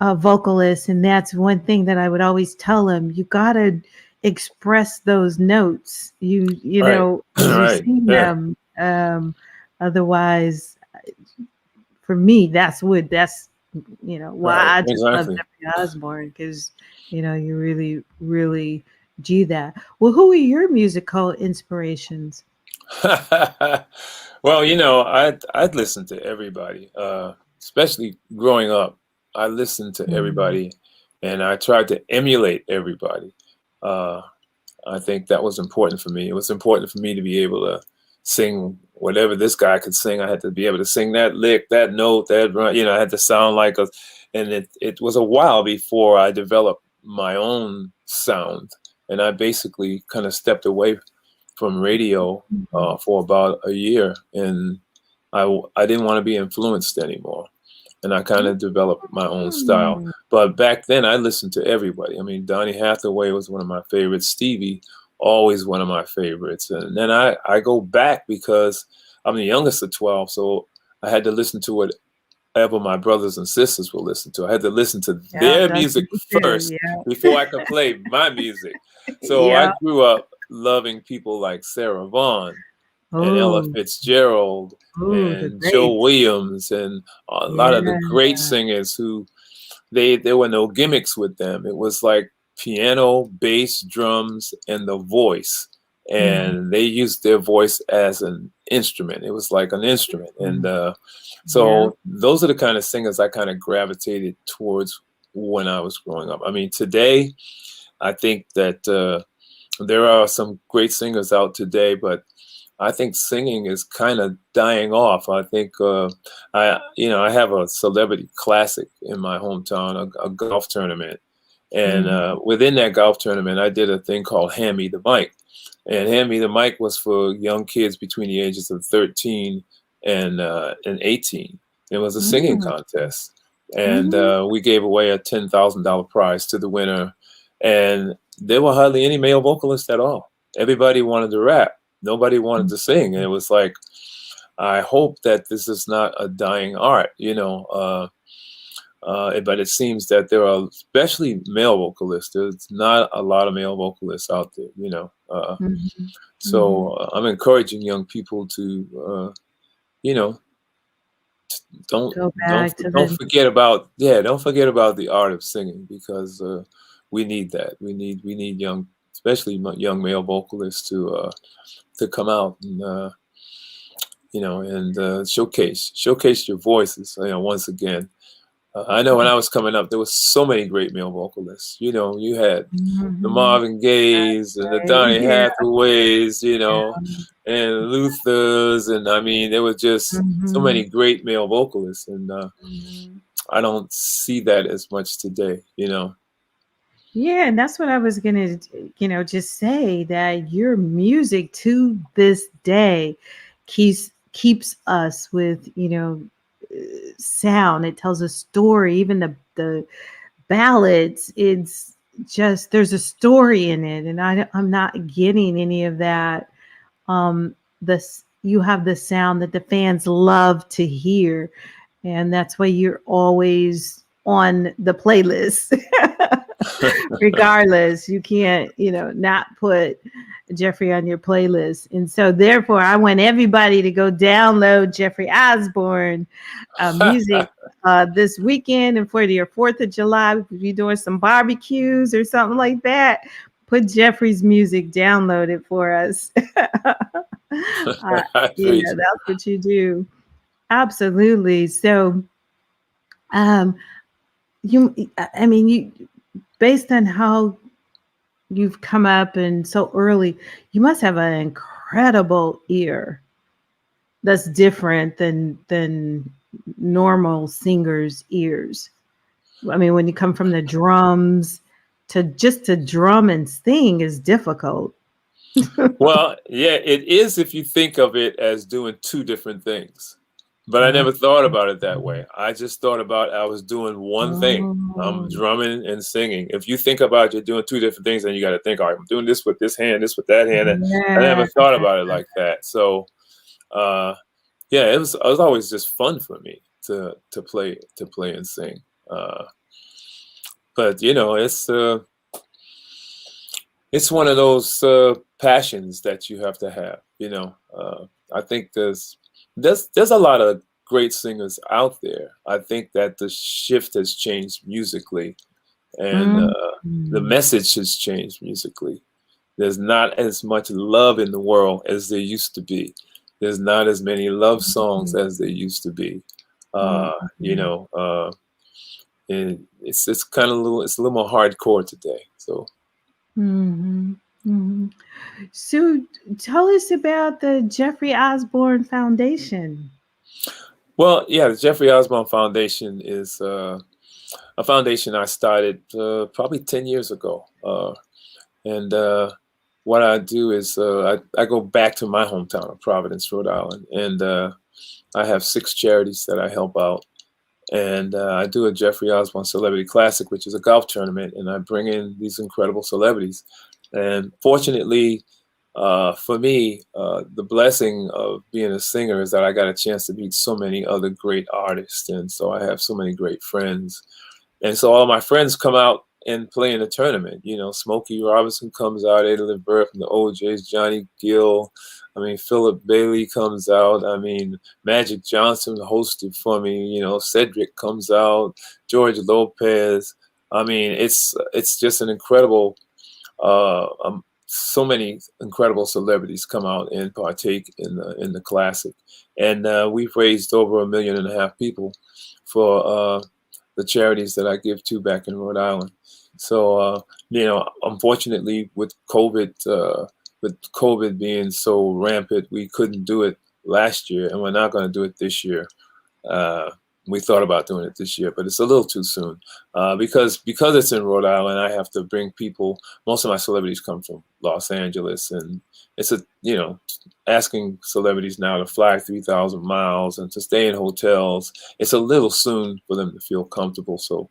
vocalists, and that's one thing that I would always tell them, you got to express those notes. You sing them. Otherwise, for me, that's why I just love Jeffrey Osborne, because you really, really do that. Well, who are your musical inspirations? Well, I'd listen to everybody, especially growing up. I listened to everybody, and I tried to emulate everybody. I think that was important for me. It was important for me to be able to sing whatever this guy could sing. I had to be able to sing that lick, that note, that run. I had to sound like and it was a while before I developed my own sound, and I basically kind of stepped away from radio for about a year, and I didn't want to be influenced anymore, and I kind of developed my own style. Mm. But back then, I listened to everybody. I mean, Donny Hathaway was one of my favorites. Stevie, always one of my favorites. And then I go back because I'm the youngest of 12, so I had to listen to whatever my brothers and sisters will listen to. I had to listen to Yeah, their that's music me too. first Yeah. before I could play my music. So I Yeah. grew up loving people like Sarah Vaughan and Ella Oh, Fitzgerald oh, the and Joe greats. Williams and a lot of the Yeah. great singers who there were no gimmicks with them. It was like piano, bass, drums, and the voice. Mhm. And they used their voice as an instrument. It was like an instrument. And Yeah. so those are the kind of singers I kind of gravitated towards when I was growing up. I mean, today, I think that there are some great singers out today, but I think singing is kind of dying off. I think I have a celebrity classic in my hometown, a golf tournament, and Mhm. within that golf tournament, I did a thing called Hand Me the Mic, and Hand Me the Mic was for young kids between the ages of 13 and 18. It was a singing Mm. contest, and Mhm. we gave away a $10,000 prize to the winner, and there were hardly any male vocalists at all. Everybody wanted to rap. Nobody wanted to sing. And it was like, I hope that this is not a dying art, but it seems that there are, especially male vocalists, there's not a lot of male vocalists out there. Mhm. Mhm. So I'm encouraging young people to, you know, don't Go don't back to don't the forget about don't forget about the art of singing, because we need that. We need young, especially young male vocalists to come out and showcase your voices. Once again, I know when I was coming up, there was so many great male vocalists. You had the Mhm. Marvin Gayes and the Right. Donny Yeah. Hathaways, Yeah. and Luthers, and I mean, there were just so Mhm. many great male vocalists, and Mhm. I don't see that as much today. Yeah, and that's what I was gonna, just say that your music to this day keeps us with, sound. It tells a story. Even the ballads, it's just there's a story in it, and I'm not getting any of that. This you have the sound that the fans love to hear, and that's why you're always on the playlist. Regardless, you can't, not put Jeffrey on your playlist. And so therefore I want everybody to go download Jeffrey Osborne music this weekend, and for your 4th of July, if you're doing some barbecues or something like that, put Jeffrey's music, download it for us. I appreciate. That's what you do. Absolutely. So um you based on how you've come up and so early, you must have an incredible ear that's different than normal singers' ears. I mean, when you come from the drums to drum and sing is difficult. Well, yeah, it is if you think of it as doing two different things. But I Uh, never thought about it that way. I just thought about I was doing one thing. I'm oh, drumming and singing. If you think about you're doing two different things, then you got to think, all right, I'm doing this with this hand, this with that hand. And I yeah. never thought about it like that. So, uh, yeah, it was always just fun for me to play and sing. But it's one of those passions that you have to have. I think there's a lot of great singers out there. I think that the shift has changed musically, and the Mhm. message has changed musically. There's not as much love in the world as there used to be. There's not as many love songs as there used to be. Uh, you Mhm. know, uh, and it's kind of it's a little more hardcore today. So. Mhm. Mhm. So tell us about the Jeffrey Osborne Foundation. Well, yeah, the Jeffrey Osborne Foundation is a foundation I started probably 10 years ago. And what I do is I go back to my hometown of Providence, Rhode Island, and I have 6 charities that I help out. And I do a Jeffrey Osborne Celebrity Classic, which is a golf tournament, and I bring in these incredible celebrities. And fortunately, for me, the blessing of being a singer is that I got a chance to meet so many other great artists, and so I have so many great friends. And so all my friends come out and play in the tournament. You know, Smokey Robinson comes out, Ada LeVert from the OJs, Johnny Gill. I mean, Philip Bailey comes out. I mean, Magic Johnson hosted for me. You know, Cedric comes out, George Lopez. I mean, it's just an incredible. So many incredible celebrities come out and partake in the classic, and we've raised over 1.5 million people for the charities that I give to back in Rhode Island. So you know, unfortunately, with COVID being so rampant, we couldn't do it last year, and we're not going to do it this year. We thought about doing it this year, but it's a little too soon because it's in Rhode Island. I have to bring people. Most of my celebrities come from Los Angeles, and it's asking celebrities now to fly 3,000 miles and to stay in hotels. It's a little soon for them to feel comfortable. So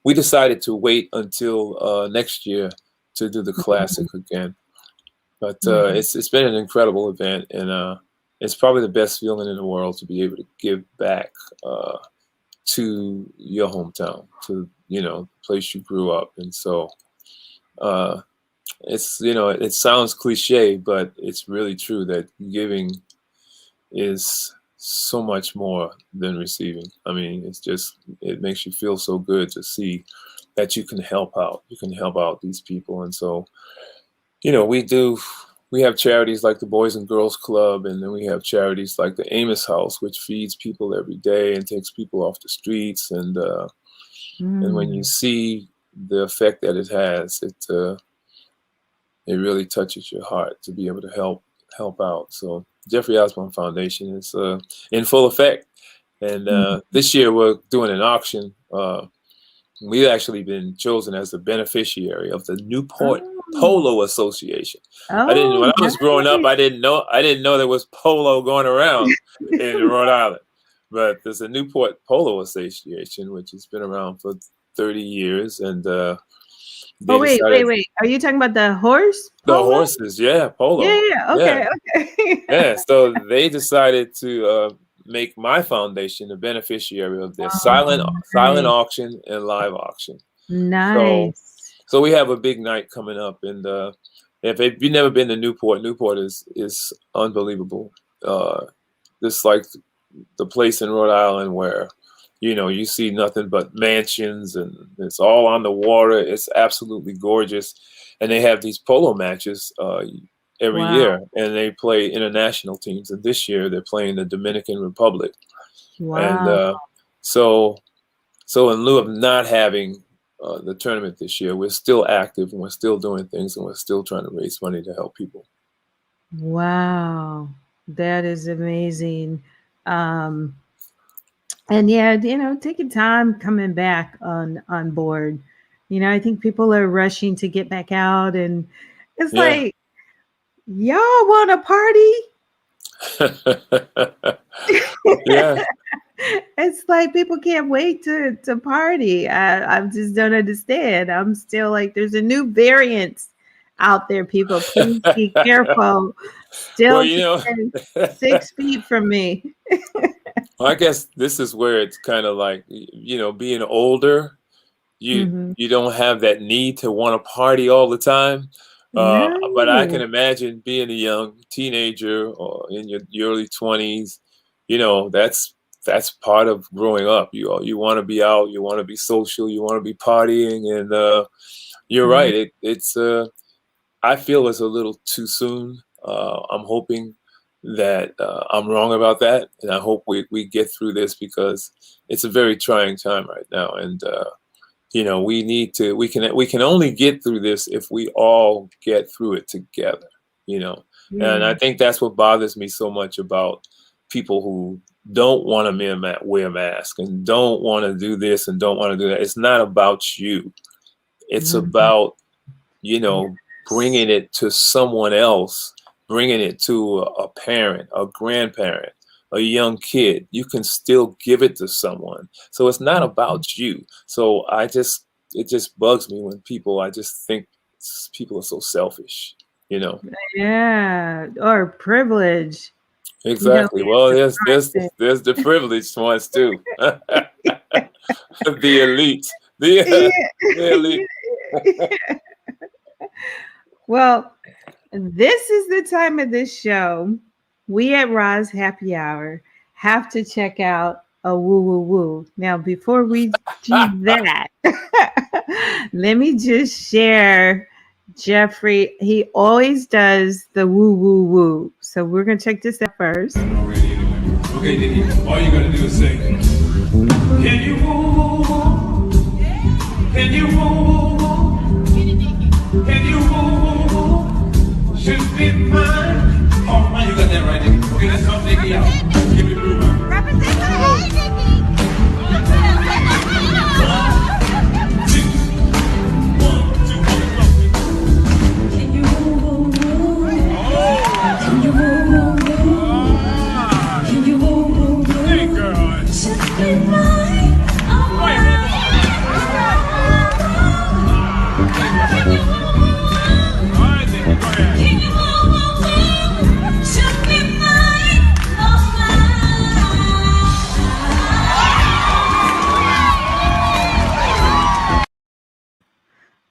we decided to wait until next year to do the classic again. But it's been an incredible event, and it's probably the best feeling in the world to be able to give back to your hometown, to the place you grew up. And so it's it sounds cliche, but it's really true that giving is so much more than receiving. I mean, it makes you feel so good to see that you can help out. You can help out these people. And so we have charities like the Boys and Girls Club, and then we have charities like the Amos House, which feeds people every day and takes people off the streets. And when you see the effect that it has, it really touches your heart to be able to help out. So Jeffrey Osborne Foundation is in full effect. And this year we're doing an auction. We've actually been chosen as the beneficiary of the Newport Polo Association. When I was growing up, I didn't know there was polo going around in Rhode Island. But there's a Newport Polo Association, which has been around for 30 years. And wait. Are you talking about the horse? The horses, yeah, polo. Yeah. Okay. Yeah, so they decided to make my foundation a beneficiary of their silent auction and live auction. Nice. So we have a big night coming up, and if you've never been to Newport is unbelievable. It's like the place in Rhode Island where you see nothing but mansions, and it's all on the water. It's absolutely gorgeous, and they have these polo matches every year, and they play international teams. And this year they're playing the Dominican Republic. Wow. And so in lieu of not having the tournament this year, we're still active, and we're still doing things, and we're still trying to raise money to help people. Wow, that is amazing. And yeah, taking time coming back on board. I think people are rushing to get back out, and it's like, y'all want a party? Yeah. It's like people can't wait to party. I just don't understand. I'm still like, there's a new variant out there. People, please be careful. Still 6 feet from me. Well, I guess this is where it's kind of like, being older, you don't have that need to want to party all the time. But I can imagine being a young teenager or in your early 20s, that's part of growing up. You want to be out, you want to be social, you want to be partying, and you're right. It's I feel it's a little too soon. I'm hoping that I'm wrong about that, and I hope we get through this, because it's a very trying time right now, and we can only get through this if we all get through it together. And I think that's what bothers me so much about people who don't want to wear a mask and don't want to do this and don't want to do that. It's not about you. It's about, bringing it to someone else, bringing it to a parent, a grandparent, a young kid. You can still give it to someone. So it's not about you. So it just bugs me when I just think people are so selfish, Yeah, or privilege. Exactly. Well, there's the privileged ones too. The elite. The elite. Well, this is the time of this show. We at Roz Happy Hour have to check out a woo woo woo. Now, before we do that, let me just share Jeffrey. He always does the woo woo woo. So we're going to check this out first. Okay, Diddy, all you gotta do is say, can you woo woo? Can you woo woo? Can you woo woo? Should be mine. Oh man, you got that right, Diddy. Okay, let's help Diddy out. Give me blue, man. Represent the hey, Diddy. 1, 2, 1, Can you woo woo woo? Can you woo woo woo? Can you woo woo woo? hey, girl. Should be mine. Oh my. Can you woo woo woo? All right, Diddy, go ahead. Can you woo woo woo? Should be mine. Oh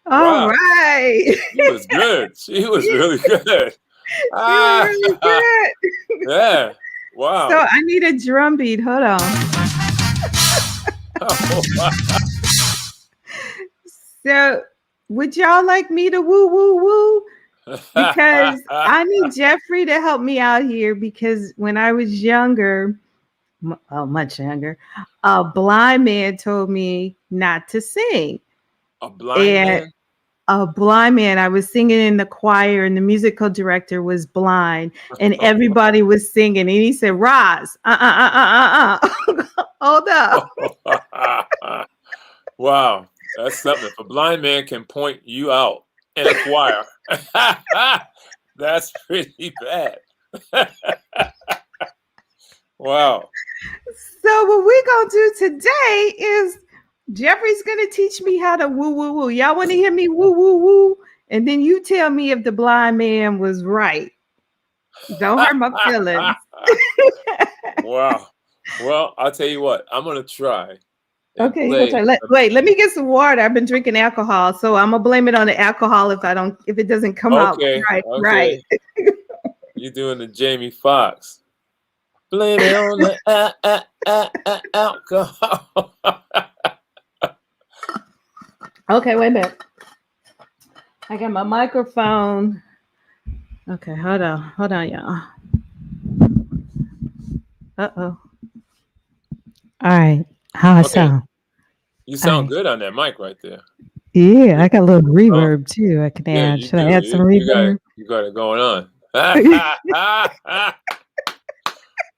All Wow. right. She was good. She was really good. Ah, Really good. yeah. Wow. So I need a drum beat. Hold on. Oh, wow. So would y'all like me to woo woo woo? Because I need Jeffrey to help me out here because when I was younger, much younger, a blind man told me not to sing. A blind man. A blind man, I was singing in the choir and the musical director was blind and everybody was singing and he said, Roz, hold up. Wow. That's something. If a blind man can point you out in a choir, that's pretty bad. Wow. So what we're going to do today is Jeffrey's going to teach me how to woo, woo, woo. Y'all want to hear me woo, woo, woo? And then you tell me if the blind man was right. Don't hurt my feelings. Wow. Well, I'll tell you what. I'm going to try. Okay, you gonna try. Wait, let me get some water. I've been drinking alcohol, so I'm gonna blame it on the alcohol if it doesn't come out right. Okay. Right. You're doing the Jamie Foxx. Blame it on the alcohol. Okay, wait a minute. I got my microphone. Okay, hold on, y'all. Uh-oh. All right. How I sound? You sound good on that mic right there. Yeah, I got a little reverb too. I can add. You Should I do. add some reverb? You got it going on.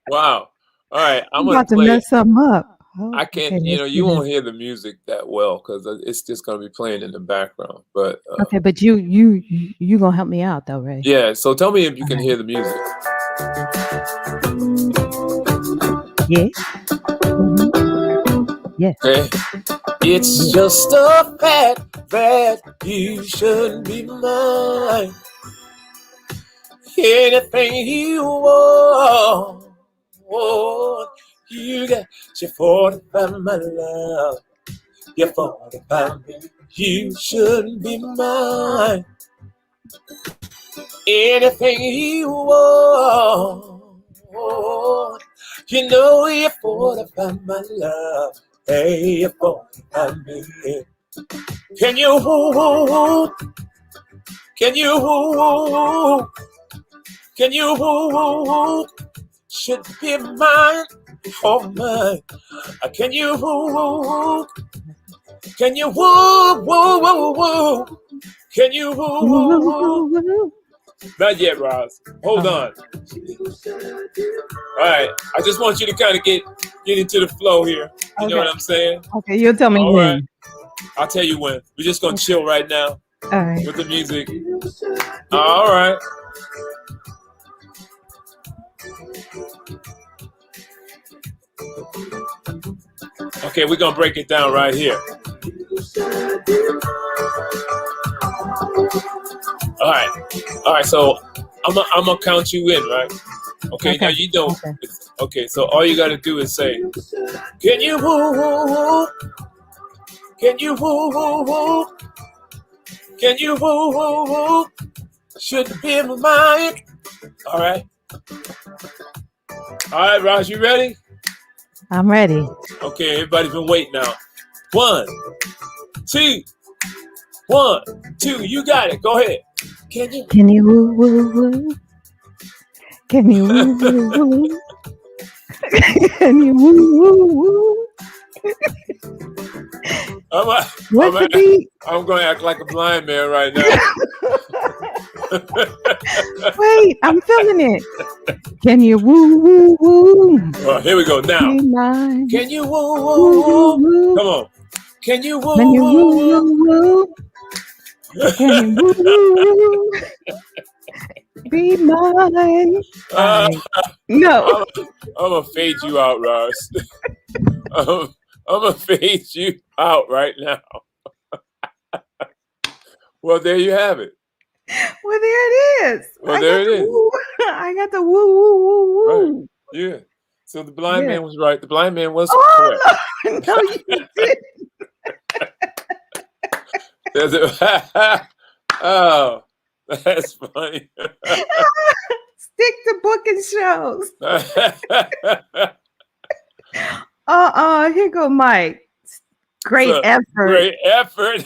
Wow. All right. I'm about to play mess something up. Oh, I can't, okay, you won't hear the music that well because it's just going to be playing in the background. But okay, but you gonna help me out though, right? yeah. So tell me if you can hear the music. Yeah. Yeah. Okay. It's just a fact that you shouldn't be mine. Anything you want, you got your 45, my love. You're 45, you shouldn't be mine. Anything you want, you know you're 45, my love. Hey, you're 45, baby. Can you hold? Can you hold? Can you hold? Should be mine, oh mine. Can you hold? Can you hold? Can you hold? Not yet, Roz. Hold on. All right. I just want you to kind of get into the flow here. You know what I'm saying? Okay, you'll tell me All when. right. I'll tell you when. We're just gonna chill right now All right. with the music. All right. Okay, we're gonna break it down right here. All right. So I'm gonna count you in, right? Okay. Now you don't. Okay. So all you gotta do is say, "Can you woo woo woo? Can you woo woo woo? Can you woo woo woo? Shouldn't be in my mind." All right. All right, Raj, you ready? I'm ready. Okay, everybody's been waiting now. 1, 2, 1, 2. You got it. Go ahead. Can you woo woo woo? Can you woo woo woo? Can you woo woo woo? What's the beat? I'm going to act like a blind man right now. Wait, I'm feeling it. Can you woo woo woo? Well, here we go now. Can you woo woo woo? Come on. Can you woo woo woo woo? Can you woo woo? Be mine. No. I'm gonna fade you out, Ross. I'm gonna fade you out right now. Well, there you have it. Well, there it is. Well, there it is. I got the woo woo woo woo. Right. Yeah. So the blind man was right. The blind man was correct. No, you didn't. Oh, that's funny. Stick to booking shows. Here go Mike. Great effort. Great effort.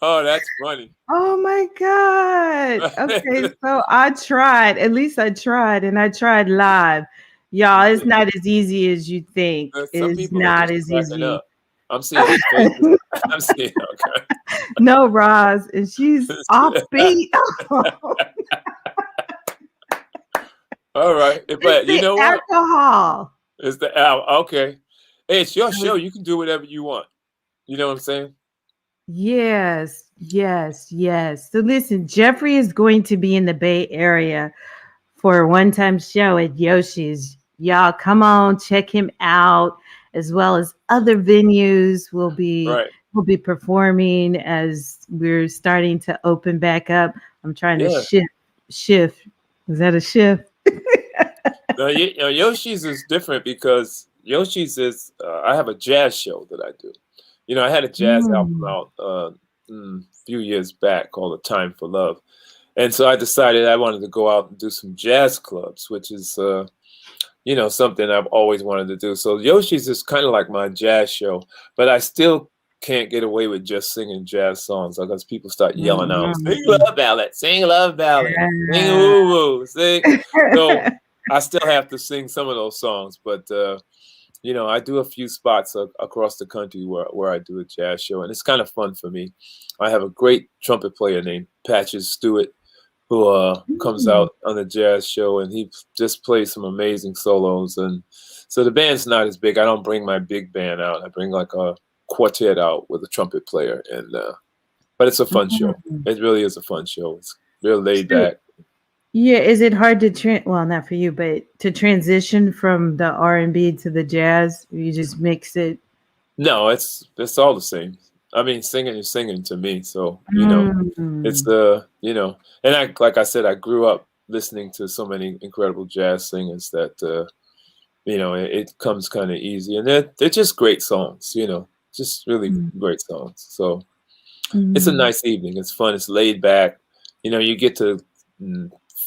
Oh, that's funny. Oh my God. Okay, so I tried. At least I tried, and I tried live. Y'all, it's not as easy as you think. It's not as easy. Up. I'm seeing his face. I'm seeing. Okay. No, Roz, and she's offbeat. All right, but you know what? Alcohol. It's the alcohol. Okay. Hey, it's your show. You can do whatever you want. You know what I'm saying? Yes. So listen, Jeffrey is going to be in the Bay Area for a one-time show at Yoshi's. Y'all, come on, check him out, as well as other venues. We'll be performing as we're starting to open back up. I'm trying to shift. Is that a shift? No, Yoshi's is different because Yoshi's is. I have a jazz show that I do. You know, I had a jazz album out a few years back called "A Time for Love," and so I decided I wanted to go out and do some jazz clubs, which is something I've always wanted to do. So Yoshi's is kind of like my jazz show, but I still can't get away with just singing jazz songs because people start yelling out, "Sing love ballad, sing love ballad, sing woo woo, sing." So I still have to sing some of those songs, but I do a few spots across the country where I do a jazz show, and it's kind of fun for me. I have a great trumpet player named Patches Stewart who comes out on the jazz show, and he just plays some amazing solos. And so the band's not as big. I don't bring my big band out. I bring like a quartet out with a trumpet player, and but it's a fun show. It really is a fun show. It's real laid back. Yeah, is it hard to well, not for you, but to transition from the R&B to the jazz? You just mix it? No, it's all the same. I mean, singing is singing to me. So, it's and like I said, I grew up listening to so many incredible jazz singers that, it comes kind of easy. And they're just great songs, just really great songs. So it's a nice evening. It's fun. It's laid back. You get to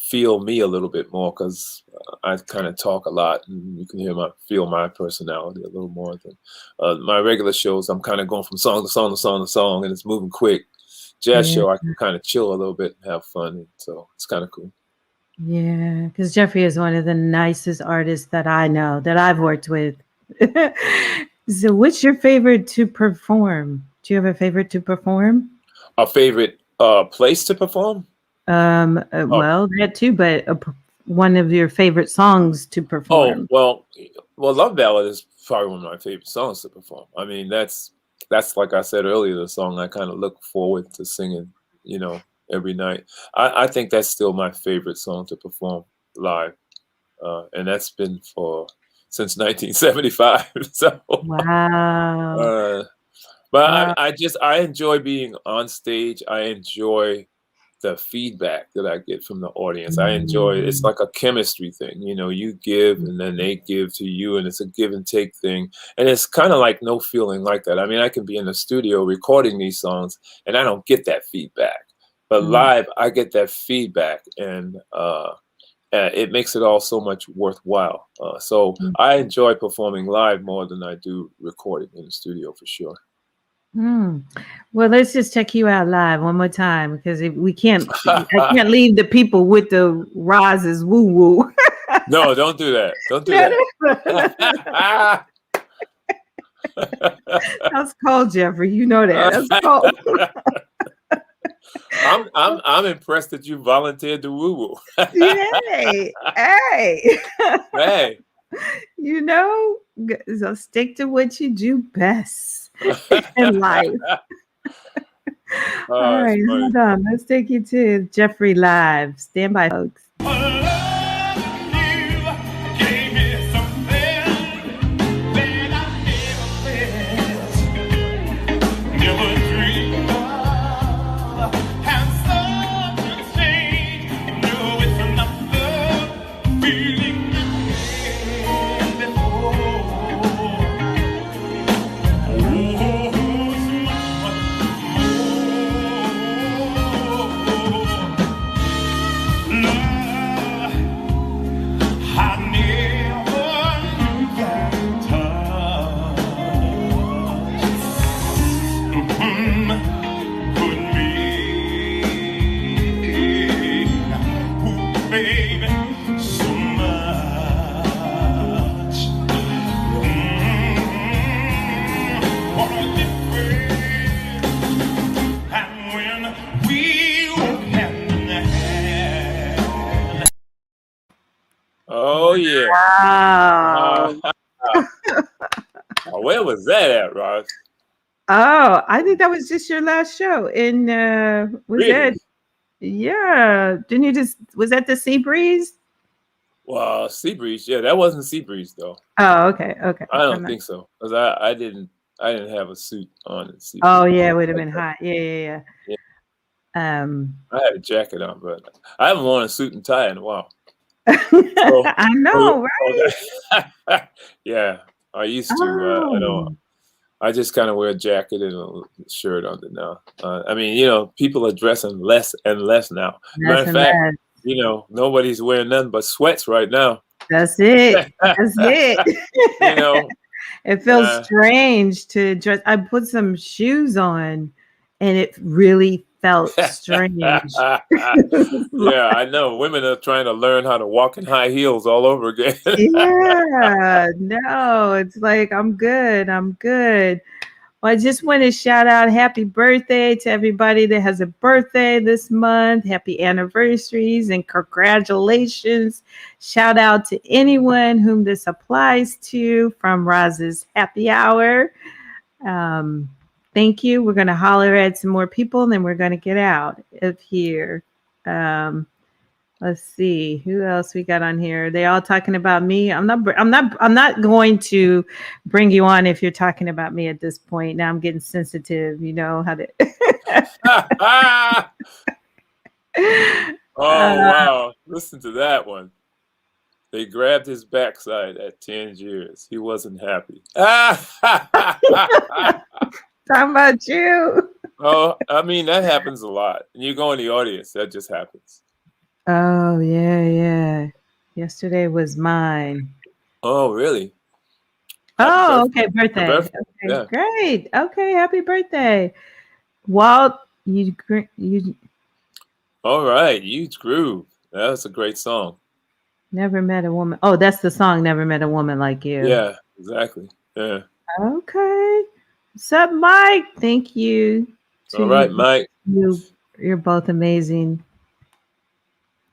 feel me a little bit more because I kind of talk a lot, and you can feel my personality a little more than my regular shows. I'm kind of going from song to song to song to song, and it's moving quick. Jazz show, I can kind of chill a little bit and have fun, and so it's kind of cool. Yeah, because Jeffrey is one of the nicest artists that I know, that I've worked with. So what's your favorite to perform? Do you have a favorite to perform? A favorite place to perform? Oh, Well, that too, but one of your favorite songs to oh, perform. well, Love Ballad is probably one of my favorite songs to perform. I mean, that's like I said earlier, the song I kind of look forward to singing, you know, every night. I think that's still my favorite song to perform live, and that's been for since 1975. So, Wow. uh, but Wow. I enjoy being on stage. I enjoy the feedback that I get from the audience. I enjoy it's Mm. like a chemistry thing. You know, you give and then they give to you, and it's a give and take thing. And it's kind of like no feeling like that. I mean, I can be in the studio recording these songs and I don't get that feedback. But Mm. live, I get that feedback, and it makes it all so much worthwhile. So Mm. I enjoy performing live more than I do recording in the studio for sure. Mm. Well, let's just check you out live one more time because we can't. I can't leave the people with the rises woo woo. No, don't do that. Don't do No, that. no, that's cold, Jeffrey. You know that. That's cold. I'm impressed that you volunteered to woo woo. Yay. Hey. Hey. You know, so stick to what you do best in life. All Oh, it's right, funny. hold on. Let's take you to Jeffrey Live. Stand by, folks. Oh yeah. Wow. Where was that at, Ross? Oh, I think that was just your last show. In was that Really? yeah. Didn't you just was that the Sea Breeze? Well, Seabreeze. Yeah, that wasn't Seabreeze though. Oh, okay, okay. I I'm don't not, think so. Because I didn't have a suit on at oh Seabreeze. yeah, it would have been hot. Yeah, yeah, Yeah, yeah. I had a jacket on, but I haven't worn a suit and tie in a while. So, I know, right? yeah, I used to. I don't. Oh, I just kind of wear a jacket and a shirt under now. I mean, you know, people are dressing less and less now. Matter less of and fact, less. you know, nobody's wearing nothing but sweats right now. That's it. That's You it. know, It feels uh, strange to dress. I put some shoes on and it really felt strange. yeah, I know. Women are trying to learn how to walk in high heels all over again. Yeah, no, it's like I'm good. I'm good. Well, I just want to shout out happy birthday to everybody that has a birthday this month. Happy anniversaries and congratulations. Shout out to anyone whom this applies to from Roz's Happy Hour. Um, thank you. We're going to holler at some more people and then we're going to get out of here. Um, let's see who else we got on here. They all talking about me. I'm not going to bring you on if you're talking about me at this point. Now I'm getting sensitive. You know how to. Oh wow! Listen to that one. They grabbed his backside at Tangiers. He wasn't happy. Talking about you. Oh, I mean that happens a lot. And you go in the audience, that just happens. Oh yeah, yeah. Yesterday was mine. Oh, really? Happy Oh, birthday! okay, Happy birthday. birthday! Okay, Yeah. great. Okay, happy birthday, Walt. You All right, Huge Groove. That's a great song. never met a woman. Oh, that's the song. Never met a woman like you. Yeah, exactly. Yeah. Okay. What's up, Mike? Thank you to All right, you. Mike. You're both amazing.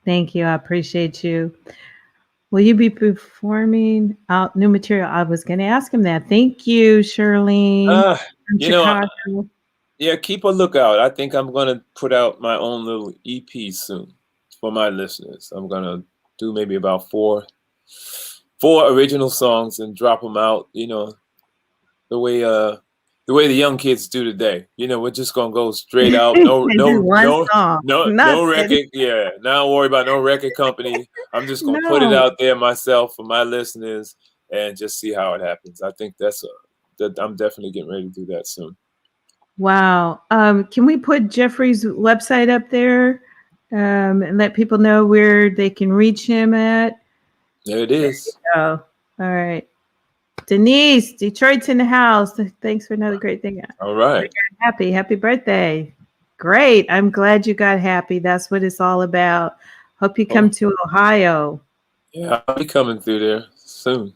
Thank you. I appreciate you. Will you be performing out new material? I was going to ask him that. Thank you, Shirlene Uh, from you know, Chicago. yeah, keep a lookout. I think I'm gonna put out my own little EP soon for my listeners. I'm gonna do maybe about four original songs and drop them out. The way the way the young kids do today. We're just gonna go straight out. No, And do no, one no, song. no Nothing. record. Yeah, now don't worry about no record company. I'm just gonna put it No. out there myself for my listeners and just see how it happens. I think that I'm definitely getting ready to do that soon. Wow. Can we put Jeffrey's website up there and let people know where they can reach him at? There it is. Oh, all right. Denise, Detroit's in the house. Thanks for another great thing. All right. Happy birthday. Great. I'm glad you got happy. That's what it's all about. Hope you come Oh, to Ohio. yeah, I'll be coming through there soon.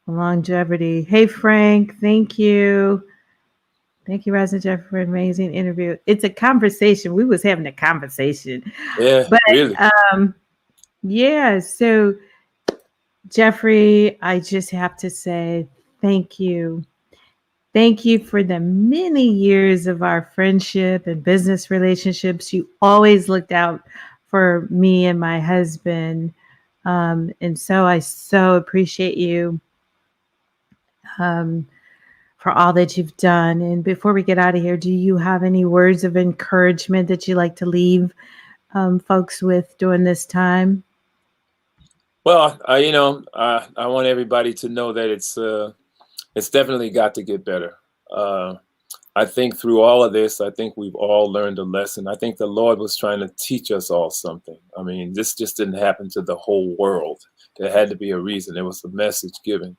Longevity. Hey, Frank. Thank you. Thank you, Raz and Jeff, for an amazing interview. It's a conversation. We was having a conversation. Yeah, But really. yeah, so Jeffrey, I just have to say thank you. Thank you for the many years of our friendship and business relationships. You always looked out for me and my husband. And so I so appreciate you um, for all that you've done. And before we get out of here, do you have any words of encouragement that you like to leave folks with during this time? Well, I want everybody to know that it's definitely got to get better. Uh, I think through all of this, I think we've all learned a lesson. I think the Lord was trying to teach us all something. I mean, this just didn't happen to the whole world. There had to be a reason. There was a message given.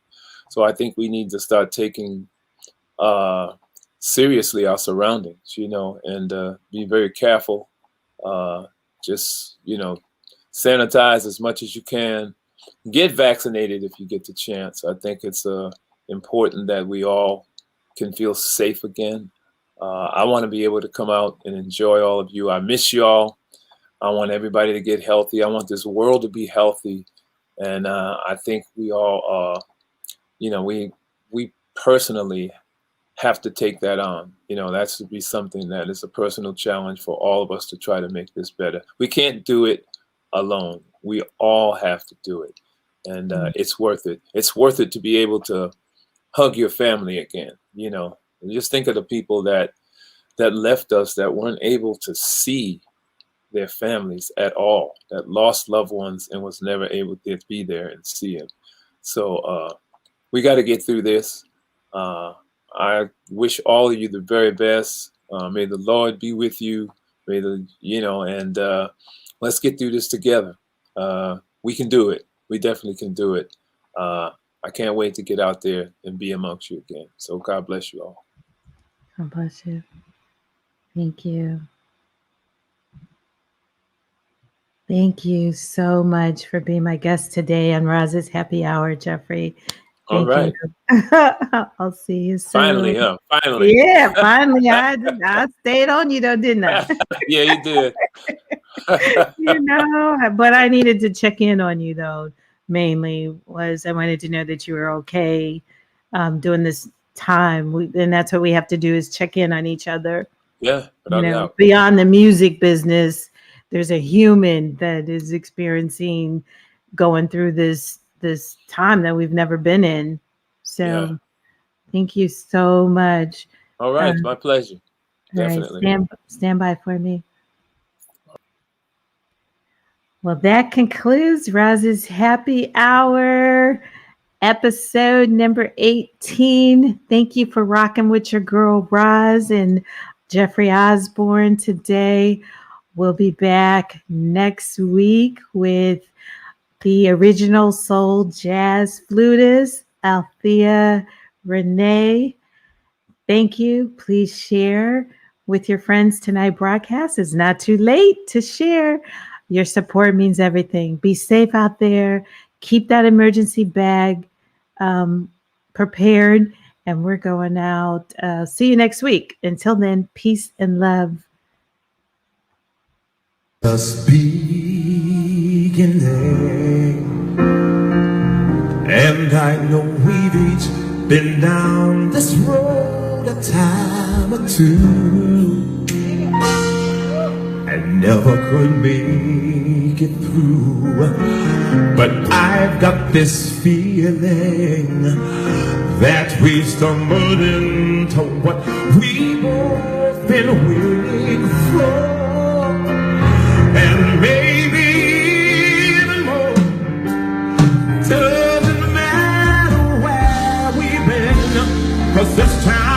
So I think we need to start taking uh, seriously our surroundings, and be very careful. Just, sanitize as much as you can. Get vaccinated if you get the chance. I think it's important that we all can feel safe again. I want to be able to come out and enjoy all of you. I miss y'all. I want everybody to get healthy. I want this world to be healthy. And I think we all, we personally have to take that on. That should be something that is a personal challenge for all of us to try to make this better. We can't do it alone. We all have to do it. And it's worth it. It's worth it to be able to hug your family again. And just think of the people that left us, that weren't able to see their families at all, that lost loved ones and was never able to be there and see them. So we got to get through this. I wish all of you the very best. May the Lord be with you. And let's get through this together. We can do it. We definitely can do it. I can't wait to get out there and be amongst you again. So God bless you all. God bless you. Thank you. Thank you so much for being my guest today on Roz's Happy Hour, Jeffrey. All Thank right. you. I'll see you soon. Finally, huh? Finally. Yeah, finally. I stayed on you though, didn't I? Yeah, you did. But I needed to check in on you though. Mainly was I wanted to know that you were okay during this time. And that's what we have to do is check in on each other. Yeah, without doubt. Beyond the music business, there's a human that is experiencing going through this time that we've never been in. So Yeah. thank you so much. All right, my pleasure. Definitely. All right, stand by for me. Well, that concludes Roz's Happy Hour, episode number 18. Thank you for rocking with your girl Roz and Jeffrey Osborne today. We'll be back next week with the original soul jazz flutist, Althea Renee. Thank you. Please share with your friends tonight. Broadcast is not too late to share. Your support means everything. Be safe out there. Keep that emergency bag prepared And we're going out. See you next week. Until then, peace and love. Just beginning, and I know we've each been down this road a time or two, and never could make it through. But I've got this feeling that we've stumbled into what we've both been waiting for. And maybe even more. Doesn't matter where we've been, 'cause this time